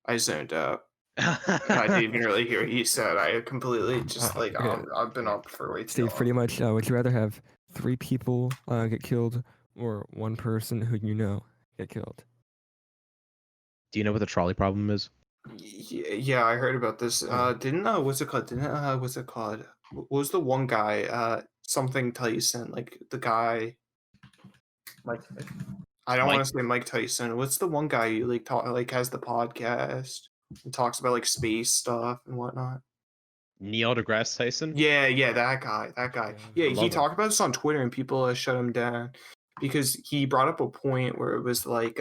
I zoned out. I didn't even really hear what you said. I completely just like okay. I've been up for way too Steve, long. pretty much, would you rather have 3 people get killed or one person who you know get killed? Do you know what the trolley problem is? Yeah, I heard about this. Didn't what's it called? What's it called? What was the one guy? Something Tyson, like the guy. Like I don't Mike- want to say Mike Tyson. What's the one guy who like has the podcast and talks about like space stuff and whatnot? Neil deGrasse Tyson? Yeah, that guy. Yeah, Love he him. talked about this on Twitter and people shut him down because he brought up a point where it was like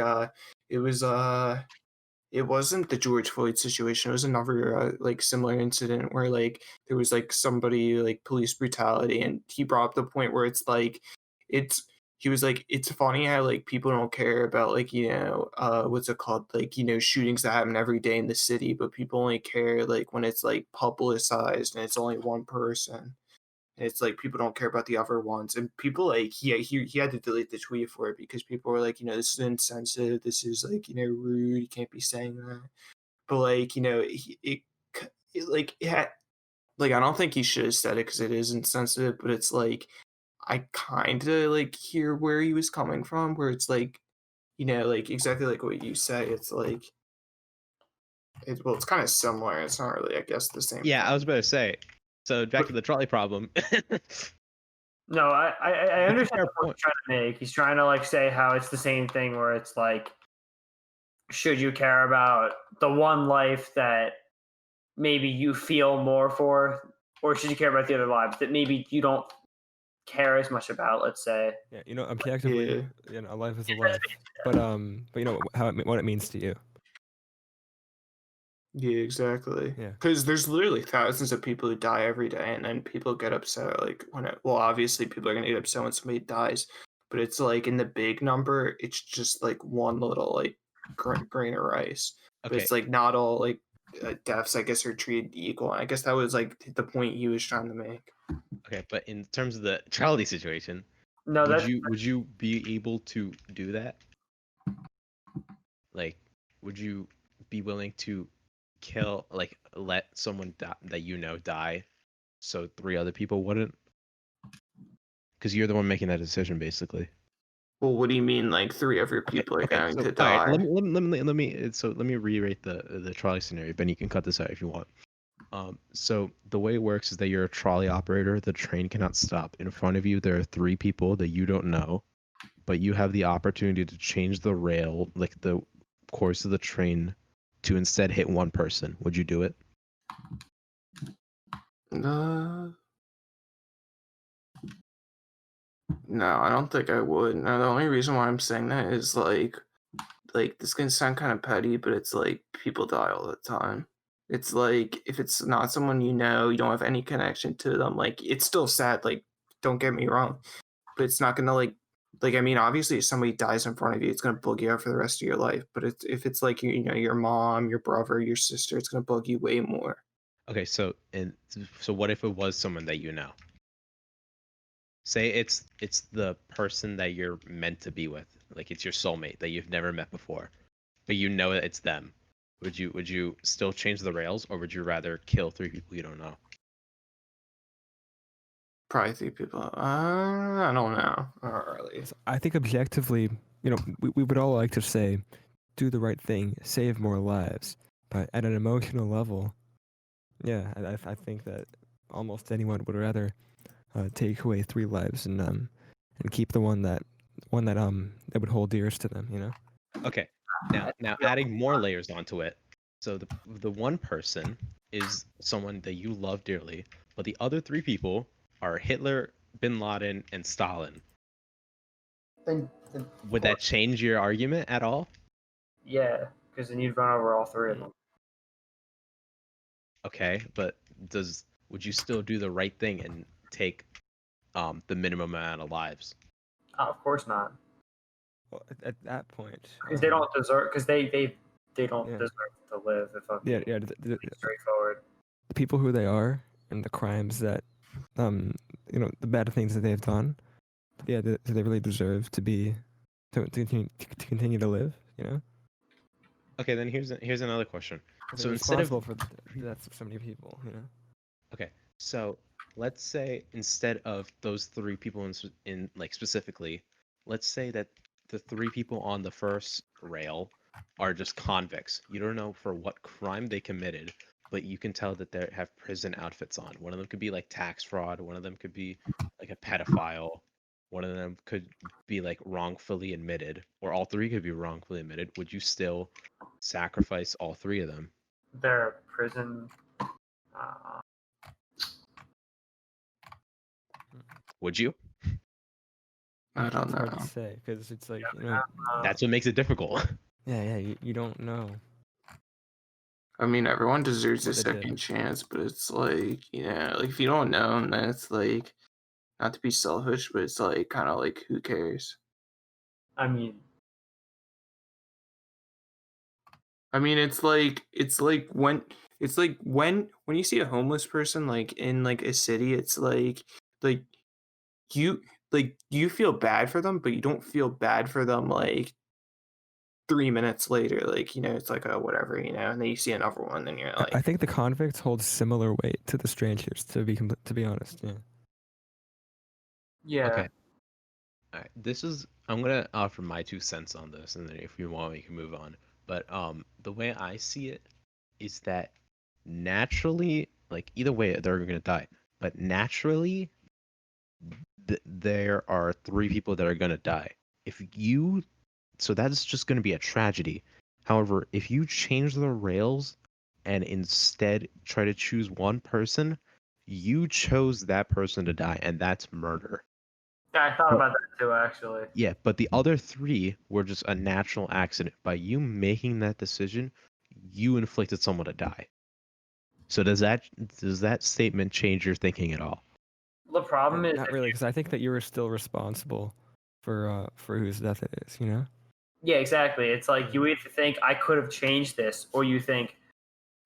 it wasn't the George Floyd situation. It was another like similar incident where like there was like somebody like police brutality, and he brought up the point where it's like he was like, it's funny how like people don't care about like what's it called, like shootings that happen every day in the city, but people only care like when it's like publicized and it's only one person. And it's like people don't care about the other ones, and people like he had to delete the tweet for it because people were like, this is insensitive, this is like rude, you can't be saying that. But like it had like I don't think he should have said it because it is insensitive, but it's like I kind of like hear where he was coming from, where it's like like exactly like what you say. It's like it's kind of similar. It's not really, I guess, the same Yeah, thing. I was about to say. So back to the trolley problem. No, I understand fair the point he's trying to make. He's trying to like say how it's the same thing where it's like, should you care about the one life that maybe you feel more for, or should you care about the other lives that maybe you don't care as much about? Let's say. Yeah, objectively, a life is a life, but what it means to you. Yeah, exactly. Yeah. Because there's literally thousands of people who die every day, and then people get upset. Like obviously people are gonna get upset when somebody dies, but it's like in the big number, it's just like one little like grain of rice. But Okay. it's like not all like deaths, I guess, are treated equal. And I guess that was like the point he was trying to make. Okay, but in terms of the trolley situation, No, would you be able to do that? Like, would you be willing to kill, like, let someone that die, so 3 other people wouldn't? Because you're the one making that decision, basically. Well, what do you mean? Like 3 other people are going to all right, die? let me reiterate the trolley scenario. Ben, you can cut this out if you want. So the way it works is that you're a trolley operator. The train cannot stop. In front of you, there are 3 people that you don't know, but you have the opportunity to change the rail, like the course of the train, to instead hit 1 person. Would you do it? No, I don't think I would. No, the only reason why I'm saying that is like this can sound kind of petty, but it's like people die all the time. It's like if it's not someone you know, you don't have any connection to them, like it's still sad, like don't get me wrong, but it's not gonna like I mean, obviously if somebody dies in front of you, it's gonna bug you out for the rest of your life. But if it's like your mom, your brother, your sister, it's gonna bug you way more. Okay, so what if it was someone that you know? Say it's the person that you're meant to be with, like it's your soulmate that you've never met before, but you know that it's them. Would you still change the rails, or would you rather kill 3 people you don't know? Probably 3 people. I don't know. Not really. I think objectively, we would all like to say, do the right thing, save more lives. But at an emotional level, yeah, I think that almost anyone would rather take away 3 lives and keep the one that would hold dearest to them. Okay. Now adding more layers onto it. So the 1 person is someone that you love dearly, but the other 3 people are Hitler, Bin Laden, and Stalin. Would that change your argument at all? Yeah, because then you'd run over all 3 of them. Okay, but would you still do the right thing and take the minimum amount of lives? Of course not. Well, at that point, because they don't deserve. Because they don't deserve to live. If I'm being straightforward. The people who they are and the crimes that, the bad things that they've done. Yeah, do they really deserve to continue to live? Okay, then here's another question. So responsible for the deaths of so many people. Okay, so let's say instead of those 3 people in like specifically, let's say that the 3 people on the first rail are just convicts. You don't know for what crime they committed, but you can tell that they have prison outfits on. One of them could be like tax fraud. One of them could be like a pedophile. One of them could be like wrongfully admitted, or all 3 could be wrongfully admitted. Would you still sacrifice all 3 of them? Their prison. Would you? I don't It's know. hard to say because it's like That's what makes it difficult. Yeah, you don't know. I mean, everyone deserves a second chance, but it's like, like if you don't know, then it's like, not to be selfish, but it's like kind of like, who cares? I mean, it's like when you see a homeless person like in like a city, it's like like you you feel bad for them, but you don't feel bad for them like 3 minutes later. Like, it's like, oh, whatever, and then you see another one, and you're I like, think the convicts hold similar weight to the strangers. To be honest, yeah. Yeah. Okay. All right. I'm gonna offer my 2 cents on this, and then if you want, we can move on. But the way I see it is that naturally, like either way, they're gonna die. But naturally, there are 3 people that are gonna die. So that's just gonna be a tragedy. However, if you change the rails and instead try to choose one person, you chose that person to die, and that's murder. Yeah, I thought about that too, actually. Yeah, but the other 3 were just a natural accident. By you making that decision, you inflicted someone to die. So does that statement change your thinking at all? The problem is Not really, because I think that you were still responsible for whose death it is. You know. yeah, exactly. It's like you either think I could have changed this, or you think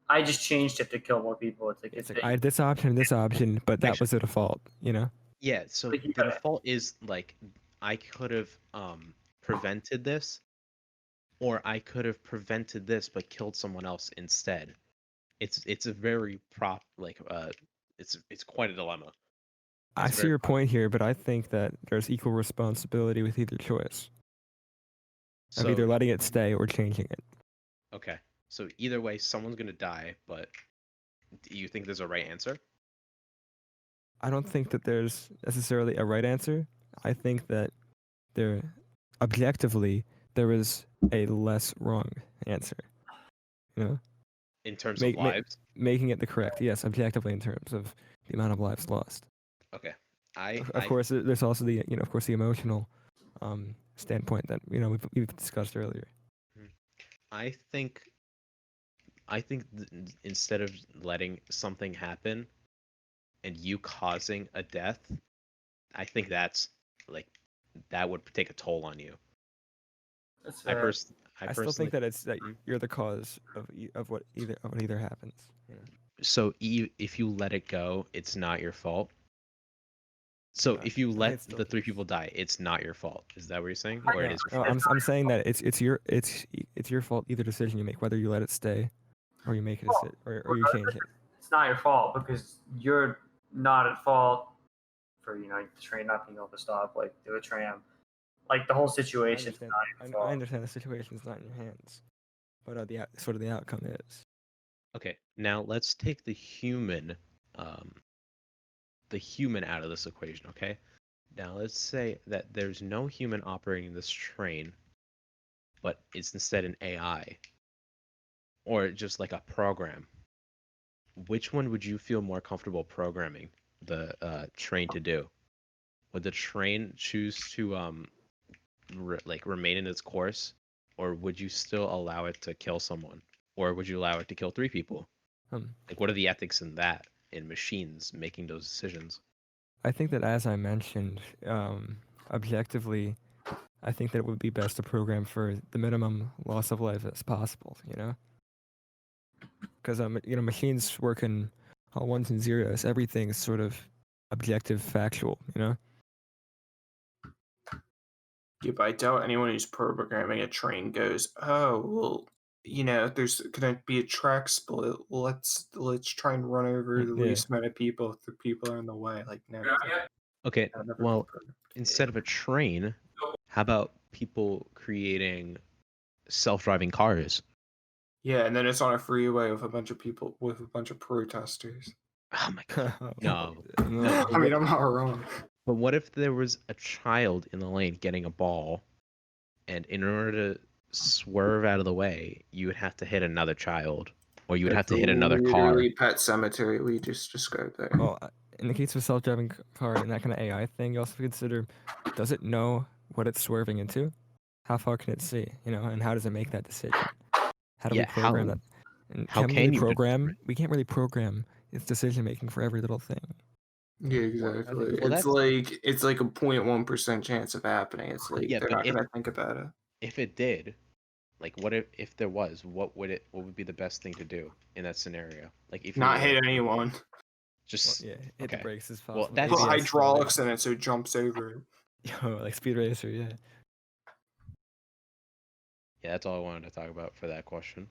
I just changed it to kill more people. It's like I had this option and this option, but that Actually- was the default. You know. Yeah, so Like, the yeah. default is like I could have prevented this, or I could have prevented this but killed someone else instead. It's a very it's quite a dilemma. I see your point here, but I think that there's equal responsibility with either choice of either letting it stay or changing it. Okay. So either way, someone's gonna die, but do you think there's a right answer? I don't think that there's necessarily a right answer. I think that objectively there is a less wrong answer. You know, In terms of lives? making it the correct, yes, objectively in terms of the amount of lives lost. Okay. Of course, there's also the of course the emotional standpoint that we've discussed earlier. I think instead of letting something happen and you causing a death, I think that would take a toll on you. That's I fair. still think that it's that you're the cause of what either happens. You know? So if you let it go, it's not your fault. So if you let the 3 people die, it's not your fault. Is that what you're saying? Or it is your fault? I'm saying that it's your fault either decision you make, whether you let it stay or you make it or you change it. It's not your fault because you're not at fault for the train not being able to stop like the tram. Like the whole situation. I understand the situation is not in your hands, but the outcome is. Okay, now let's take the human out of this equation, okay? Now let's say that there's no human operating this train, but it's instead an AI or just like a program. Which one would you feel more comfortable programming the train to do? Would the train choose to remain in its course, or would you still allow it to kill someone, or would you allow it to kill 3 people? Like, what are the ethics in that, in machines making those decisions? I think that, as I mentioned, objectively, I think that it would be best to program for the minimum loss of life as possible. Because machines work in all ones and zeros. Everything is sort of objective, factual. Yeah, but I doubt anyone who's programming a train goes, oh well, there's gonna be a track split. Let's try and run over the least amount of people if the people are in the way. Like, no. Okay, well, instead of a train, how about people creating self-driving cars? Yeah, and then it's on a freeway with a bunch of people, with a bunch of protesters. Oh my god. No. I mean, I'm not wrong. But what if there was a child in the lane getting a ball, and in order to swerve out of the way, you would have to hit another child, or you would have to hit another car? Pet cemetery we just described there. Well, in the case of a self-driving car and that kind of AI thing, you also consider, does it know what it's swerving into? How far can it see? And how does it make that decision? How do we program that? And how can you program? We can't really program its decision making for every little thing. Yeah, exactly. Well, it's like a 0.1% chance of happening. It's like they're not gonna think about it. If it did, like, what if there was? What would be the best thing to do in that scenario? Like, if not hit anyone. Just yeah, hit the okay. brakes as Well, possible. that's- Put ABS, hydraulics in it so it jumps over. Yo, like Speed Racer, yeah. yeah, that's all I wanted to talk about for that question.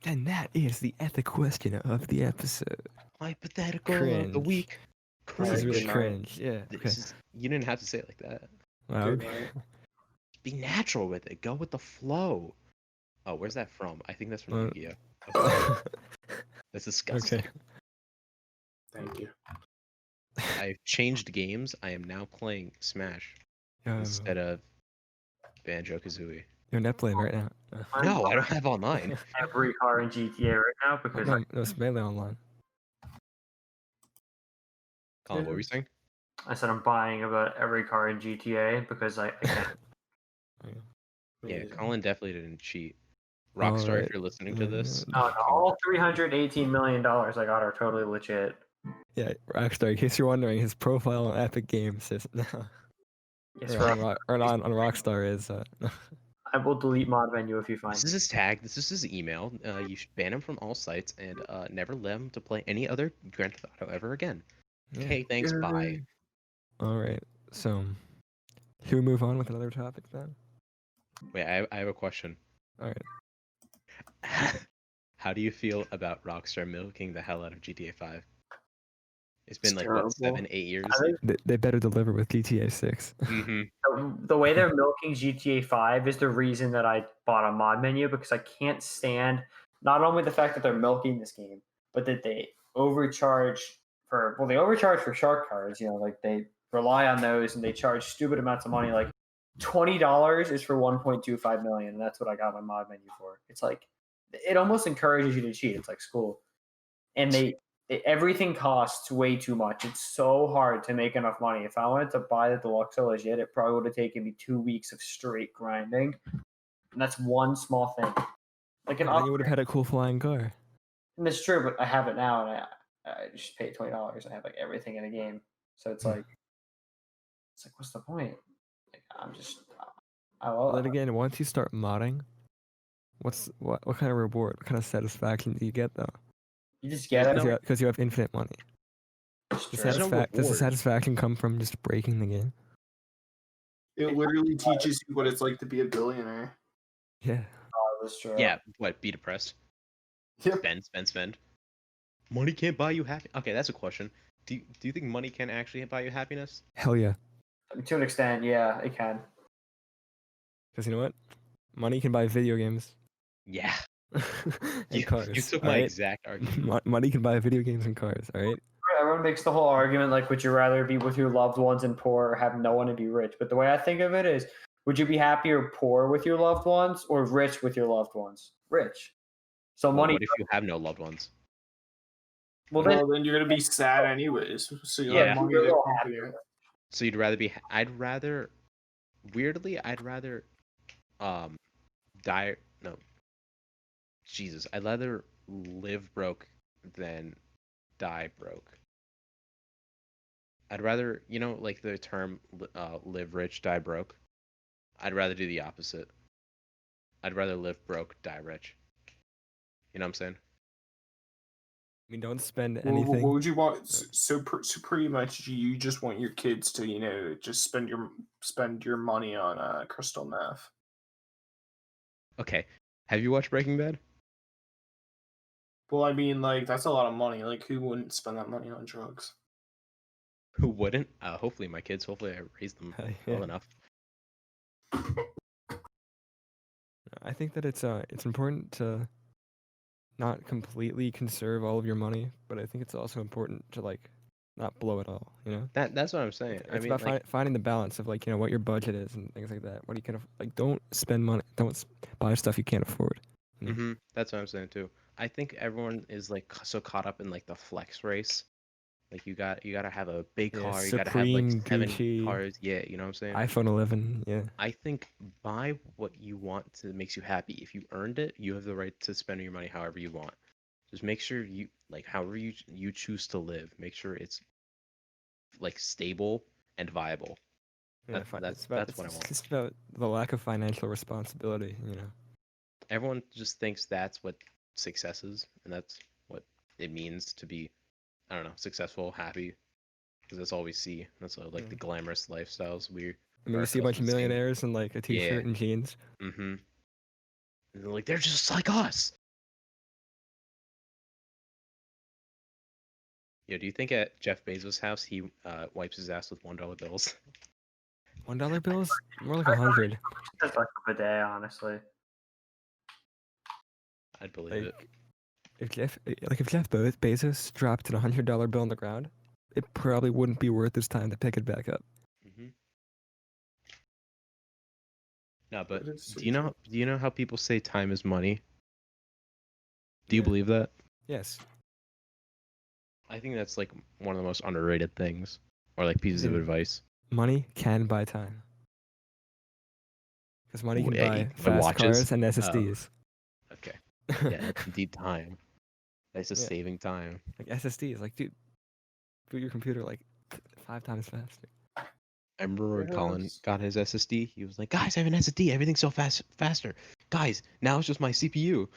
And that is the ethic question of the episode. Hypothetical of the Cringe. week. This is really Good night. cringe. Yeah. Okay. This is, you didn't have to say it like that. Wow. Good Okay. night. Be natural with it. Go with the flow. Oh, where's that from? I think that's from Uh, Yu-Gi-Oh. That's disgusting. Okay. Thank you. I've changed games. I am now playing Smash instead of Banjo-Kazooie. You're net playing right now. No, I don't have online. Every car in GTA right now because No, it's Melee Online. Colin, what were you saying? I said I'm buying about every car in GTA because I can. Yeah, Amazing. Colin definitely didn't cheat. All Rockstar, right. if you're listening to this, No, all $318 million I got are totally legit. Yeah, Rockstar. In case you're wondering, his profile on Epic Games is Yes, or Rob. on Rockstar is I will delete mod menu if you find this it. is his tag. This is his email. You should ban him from all sites and never let him to play any other Grand Theft Auto ever again. Yeah. Okay, thanks. Bye. All right. So, should we move on with another topic then? Wait, I have a question. All right. How do you feel about Rockstar milking the hell out of GTA 5? It's been It's like terrible. what, 7-8 years? I think They better deliver with GTA 6. Mm-hmm. the way they're milking GTA 5 is the reason that I bought a mod menu because I can't stand not only the fact that they're milking this game, but that they overcharge they overcharge for shark cards. You know, like they rely on those and they charge stupid amounts of money. Like $20 is for 1.25 million, and that's what I got my mod menu for. It's like it almost encourages you to cheat. It's like school, and everything costs way too much. It's so hard to make enough money. If I wanted to buy the deluxe legit, it probably would have taken me 2 weeks of straight grinding, and that's one small thing. Like an And you would have had a cool flying car. and it's true, but I have it now, and I just paid $20. I have like everything in the game, so it's like what's the point? Like I But love then again, once you start modding, what kind of reward, what kind of satisfaction do you get though? you just get it. Because you have infinite money. It's Does true. There's no does the reward. satisfaction come from just breaking the game? It literally teaches you what it's like to be a billionaire. Yeah. Oh, that's true. Yeah, what? Be depressed. Yep. Spend. Money can't buy you happy. Okay, that's a question. Do you think money can actually buy you happiness? Hell yeah. To an extent, yeah, it can. Because you know what? Money can buy video games. Yeah. And cars. You took my alright? exact argument. Money can buy video games and cars, alright? Everyone makes the whole argument like, would you rather be with your loved ones and poor or have no one and be rich? But the way I think of it is, would you be happier poor with your loved ones or rich with your loved ones? Rich. So Well, money. what if you have no loved ones? Well, then, Well, then you're gonna be sad anyways. So you'll Yeah. have money You're a to little accompany happier. it. So you'd rather be? I'd rather. Weirdly, I'd rather, die. No. Jesus, I'd rather live broke than die broke. I'd rather, like the term live rich, die broke. I'd rather do the opposite. I'd rather live broke, die rich. You know what I'm saying? I mean, don't spend Well, anything. what would you want? So pretty much, you just want your kids to, just spend your money on crystal meth. Okay. Have you watched Breaking Bad? Well, I mean, like that's a lot of money. Like, who wouldn't spend that money on drugs? Who wouldn't? Hopefully my kids. Hopefully I raised them Yeah. well enough. I think that it's important to not completely conserve all of your money, but I think it's also important to like not blow it all. You know, That's what I'm saying. it's I mean, about like, finding the balance of like what your budget is and things like that. What you can like, don't spend money, don't buy stuff you can't afford. that's what I'm saying too. I think everyone is like so caught up in like the flex race. Like you gotta have a big Yeah, car. You gotta have like Supreme, 7 Gucci. cars. Yeah, you know what I'm saying. iPhone 11, yeah. I think buy what you want that makes you happy. If you earned it, you have the right to spend your money however you want. Just make sure you like however you choose to live. Make sure it's like stable and viable. Yeah, That's what I want. It's just about the lack of financial responsibility. Everyone just thinks that's what success is, and that's what it means to be I don't know, successful, happy, because that's all we see. That's all, like the glamorous lifestyles we. I mean, you see a bunch of millionaires in like a t-shirt and jeans. Mm-hmm. And they're like, they're just like us. Yeah, do you think at Jeff Bezos' house he wipes his ass with $1 bills? $1 bills? More like 100. Just like a bidet, honestly. I'd believe it. If Jeff Bezos dropped an $100 bill on the ground, it probably wouldn't be worth his time to pick it back up. Mm-hmm. No, but So do you know how people say time is money? Do you believe that? Yes. I think that's like one of the most underrated things, or like pieces of advice. Money can buy time. Because money can buy buy fast watches? cars and SSDs. Okay. Yeah, that's indeed time. That's just saving time. Like SSDs, like dude, boot your computer like 5 times faster. I remember when Colin got his SSD. He was like, "Guys, I have an SSD. Everything's so faster. Guys, now it's just my CPU."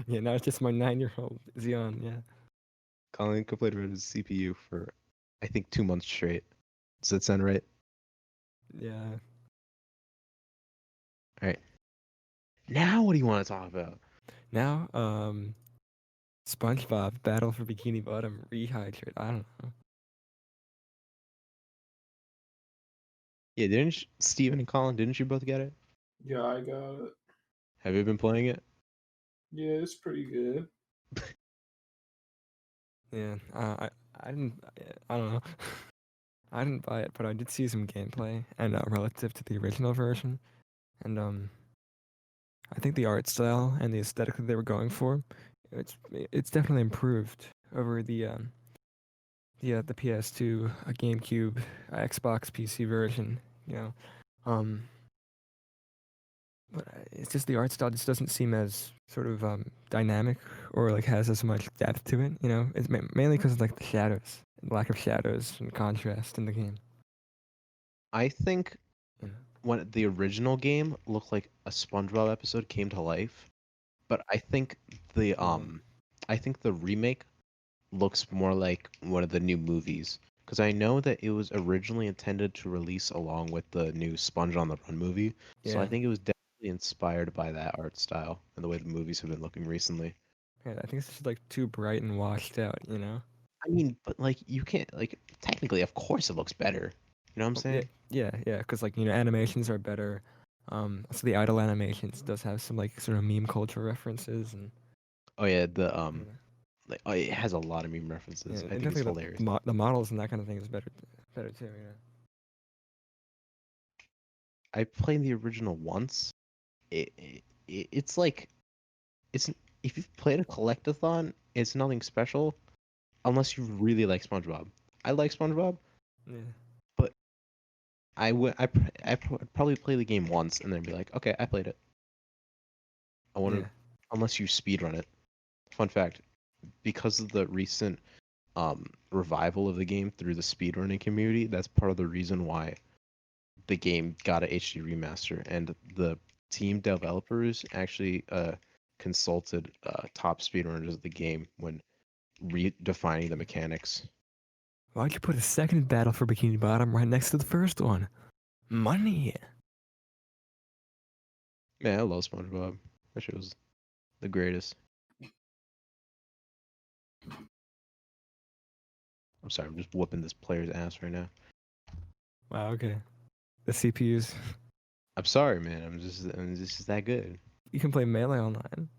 Yeah, now it's just my 9-year-old Xeon. Yeah. Colin complained about his CPU for, I think, 2 months straight. Does that sound right? Yeah. All right. Now, what do you want to talk about? Now, SpongeBob Battle for Bikini Bottom rehydrate. I don't know. Yeah, didn't Steven and Colin? Didn't you both get it? Yeah, I got it. Have you been playing it? Yeah, it's pretty good. Yeah. I didn't. I don't know. I didn't buy it, but I did see some gameplay and relative to the original version, and I think the art style and the aesthetic that they were going for, it's definitely improved over the PS2, GameCube, Xbox PC version. You know, but it's just the art style just doesn't seem as sort of dynamic or like has as much depth to it. You know, it's mainly because of like the shadows, lack of shadows and contrast in the game. I think when the original game looked like a SpongeBob episode came to life, but I think the remake looks more like one of the new movies, because I know that it was originally intended to release along with the new Sponge on the Run movie. So I think it was definitely inspired by that art style and the way the movies have been looking recently. Yeah, I think it's just like too bright and washed out, you know? I mean, but like you can't like technically, of course, it looks better. You know what I'm saying? Yeah, because like animations are better. So the idle animations does have some like sort of meme culture references and. Oh yeah, like it has a lot of meme references. Yeah, I and think it's definitely hilarious. the models and that kind of thing is better too. You know. I played the original once. It's like it's if you've played a collectathon, it's nothing special unless you really like SpongeBob. I like SpongeBob, Yeah. but I'd probably play the game once and then be like, okay, I played it. I want to, unless you speedrun it. Fun fact, because of the recent revival of the game through the speedrunning community, that's part of the reason why the game got a HD remaster, and the team developers actually consulted top speedrunners of the game when redefining the mechanics. Why'd you put a second Battle for Bikini Bottom right next to the first one? Money. Man, I love SpongeBob. That shit was the greatest. I'm sorry, I'm just whooping this player's ass right now. Wow. Okay. The CPUs. I'm sorry, man. I'm just that good. You can play Melee online.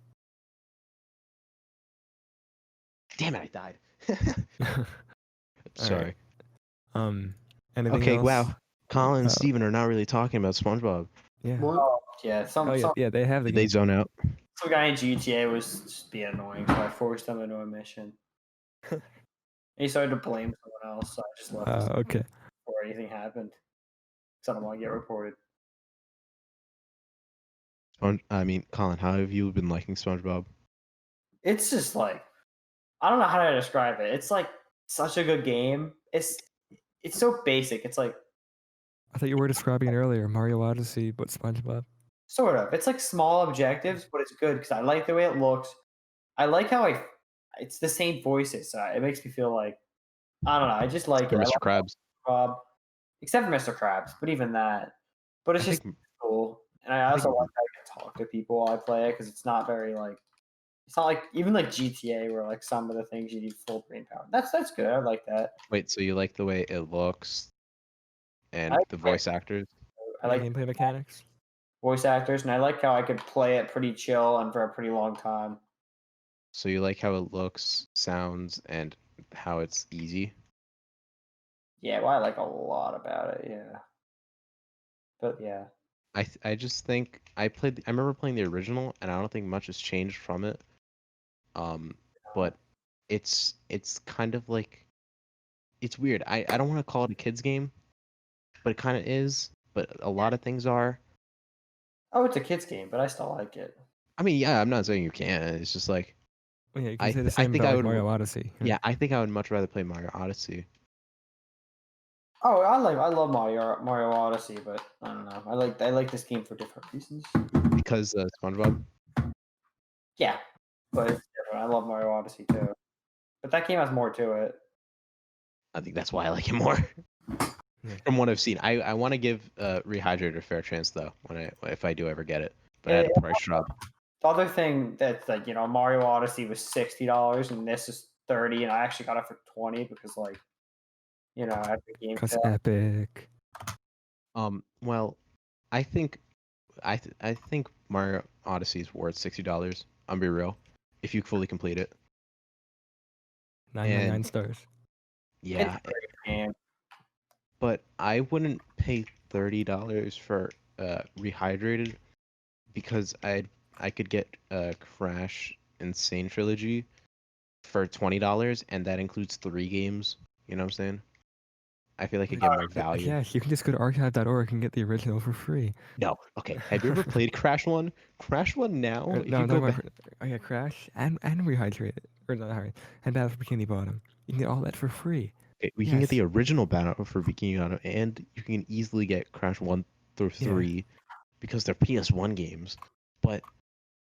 Damn it, I died. Sorry. Right. Anything Okay, else? wow. Colin and Steven are not really talking about SpongeBob. Yeah. What? Oh, yeah. Yeah, they have the Did they game. zone out? Some guy in GTA was just being annoying, so I forced him into a mission. And he started to blame someone else, so I just left Okay. before anything happened. Because I don't want to get reported. Colin, how have you been liking SpongeBob? It's just like, I don't know how to describe it. It's like such a good game. It's so basic. It's like, I thought you were describing it earlier, Mario Odyssey, but SpongeBob. sort of. It's like small objectives, but it's good because I like the way it looks. I like how it's the same voices. So it makes me feel like I don't know. I just like it. I Mr. Krabs. Rob, except for Mr. Krabs, but even that. But it's I just think cool, and I also think- like how I can talk to people while I play it because it's not very like it's not like even like GTA where like some of the things you need full brain power. That's good. I like that. wait, so you like the way it looks and I like the it. voice actors? I Yeah, like gameplay mechanics. voice actors, and I like how I could play it pretty chill and for a pretty long time. So you like how it looks, sounds, and how it's easy? Yeah, well, I like a lot about it. Yeah, but yeah, I just think I remember playing the original, and I don't think much has changed from it. But it's kind of like it's weird. I don't want to call it a kids game, but it kind of is. But a lot of things are. oh, it's a kids game, but I still like it. I mean, yeah, I'm not saying you can't. It's just like Well, yeah, you can I say the I same think about I like would Mario Odyssey. yeah, I think I would much rather play Mario Odyssey. Oh, I love Mario Odyssey, but I don't know. I like this game for different reasons. Because SpongeBob. Yeah, but it's different. I love Mario Odyssey too, but that game has more to it. I think that's why I like it more. Yeah. From what I've seen, I want to give Rehydrator a fair chance though if I do ever get it. But I Yeah, had the price drop. The other thing that's like Mario Odyssey was $60 and this is 30, and I actually got it for 20 because like Epic Game Cause Pass. epic. Well, I think I think Mario Odyssey is worth $60. I'll be real, if you fully complete it. 999 And stars. yeah, It's a great game. but I wouldn't pay $30 for Rehydrated because I could get Crash Insane Trilogy for $20, and that includes 3 games. You know what I'm saying? I feel like I get more value. Yeah, you can just go to archive.org and get the original for free. No, okay. Have you ever played Crash 1? Crash 1 now? Or, If no, you I'm go talking back, about Crash and Rehydrated. Or not Rehydrated. And Battle for Bikini Bottom. You can get all that for free. okay, we can get the Yes. original Battle for Bikini Bottom, and you can easily get Crash 1 through 3 because they're PS1 games. But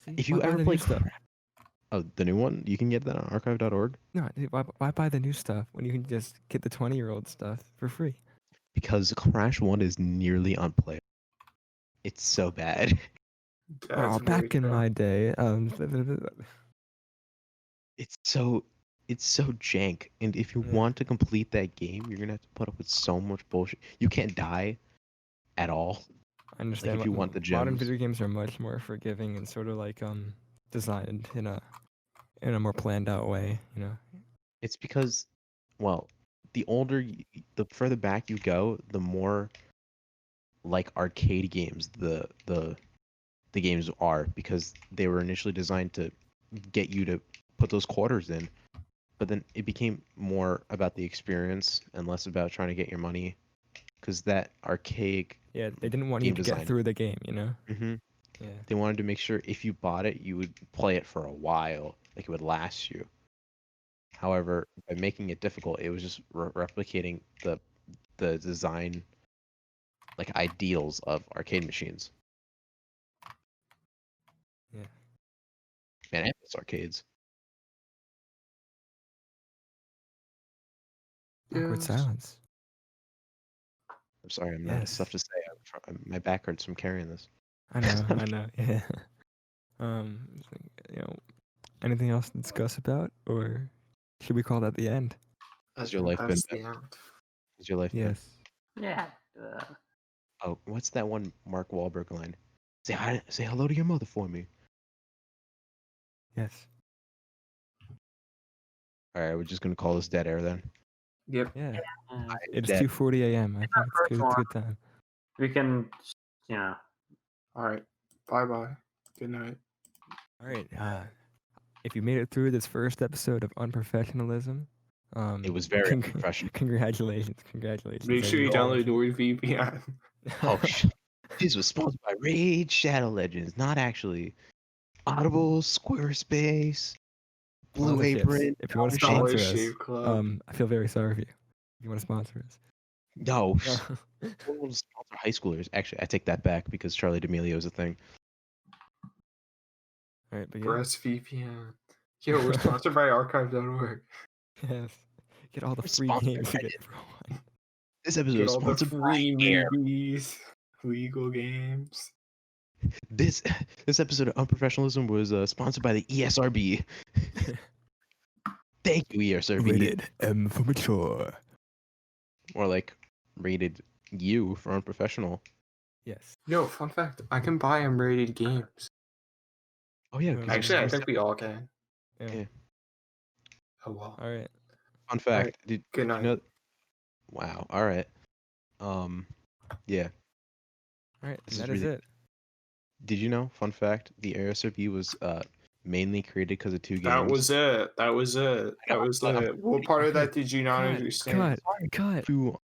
See, if why you buy ever the play new stuff? oh, the new one, you can get that on archive.org No, why buy the new stuff when you can just get the 20-year-old stuff for free? because Crash 1 is nearly unplayable. It's so bad. Oh, That's very back in true. my day, It's so jank. And if you Yeah. want to complete that game, you're gonna have to put up with so much bullshit. You can't die at all. I understand. if you want the Modern gems. video games are much more forgiving and sort of like designed in a more planned out way. It's because, well, the further back you go, the more like arcade games the games are, because they were initially designed to get you to put those quarters in, but then it became more about the experience and less about trying to get your money, because that archaic Yeah, they didn't want you game to design. get through the game. hmm Yeah. They wanted to make sure if you bought it, you would play it for a while, like it would last you. However, by making it difficult, it was just replicating the design like ideals of arcade machines. Yeah. Man, I miss arcades. Awkward Yes. silence. I'm sorry, I'm not Yes. stuff to say. My back hurts from carrying this. I know. I know. Yeah. Anything else to discuss about, or should we call that the end? How's your life been? That's the end. How's your life been? Yes. Yeah. Oh, what's that one Mark Wahlberg line? Say hello to your mother for me. Yes. All right, we're just gonna call this dead air then. Yep. Yeah. It's Dead. 2:40 a.m. I think it's a good time. We can, All right. Bye bye. Good night. All right. If you made it through this first episode of UnProfessionalism, It was very unprofessional. Congratulations. Congratulations. Make sure you everyone. download NordVPN. Oh shit. This was sponsored by Raid Shadow Legends, not actually. Audible, Squarespace, Blue Sponsorships. Apron. If you want to Dollar sponsor Shave us, Shave Club. I feel very sorry for you. If you want to sponsor us. No, we'll sponsor high schoolers. Actually, I take that back because Charlie D'Amelio is a thing. All right, but yeah. Breast VPN. Yo, we're sponsored by archive.org. Yes. Get all the We're free sponsored games by you get for one. This episode Get is all the sponsored by free Air. movies, legal games. This episode of Unprofessionalism was sponsored by the ESRB. Thank you, ESRB. Rated M for mature. Or like rated U for unprofessional. Yes. Yo, fun fact, I can buy M-rated games. Oh yeah. Well, 'cause Actually, I there's think we all can. Yeah. Yeah. Oh, wow. All right. fun fact. Alright, Did good you night. know? Wow. All right. Yeah. All right. This And is that is really- it. Did you know? Fun fact: the ESRB was mainly created because of two games. That was it. That was it. That was I'm- it. What part of that did you not Cut. understand? Cut. Cut. Two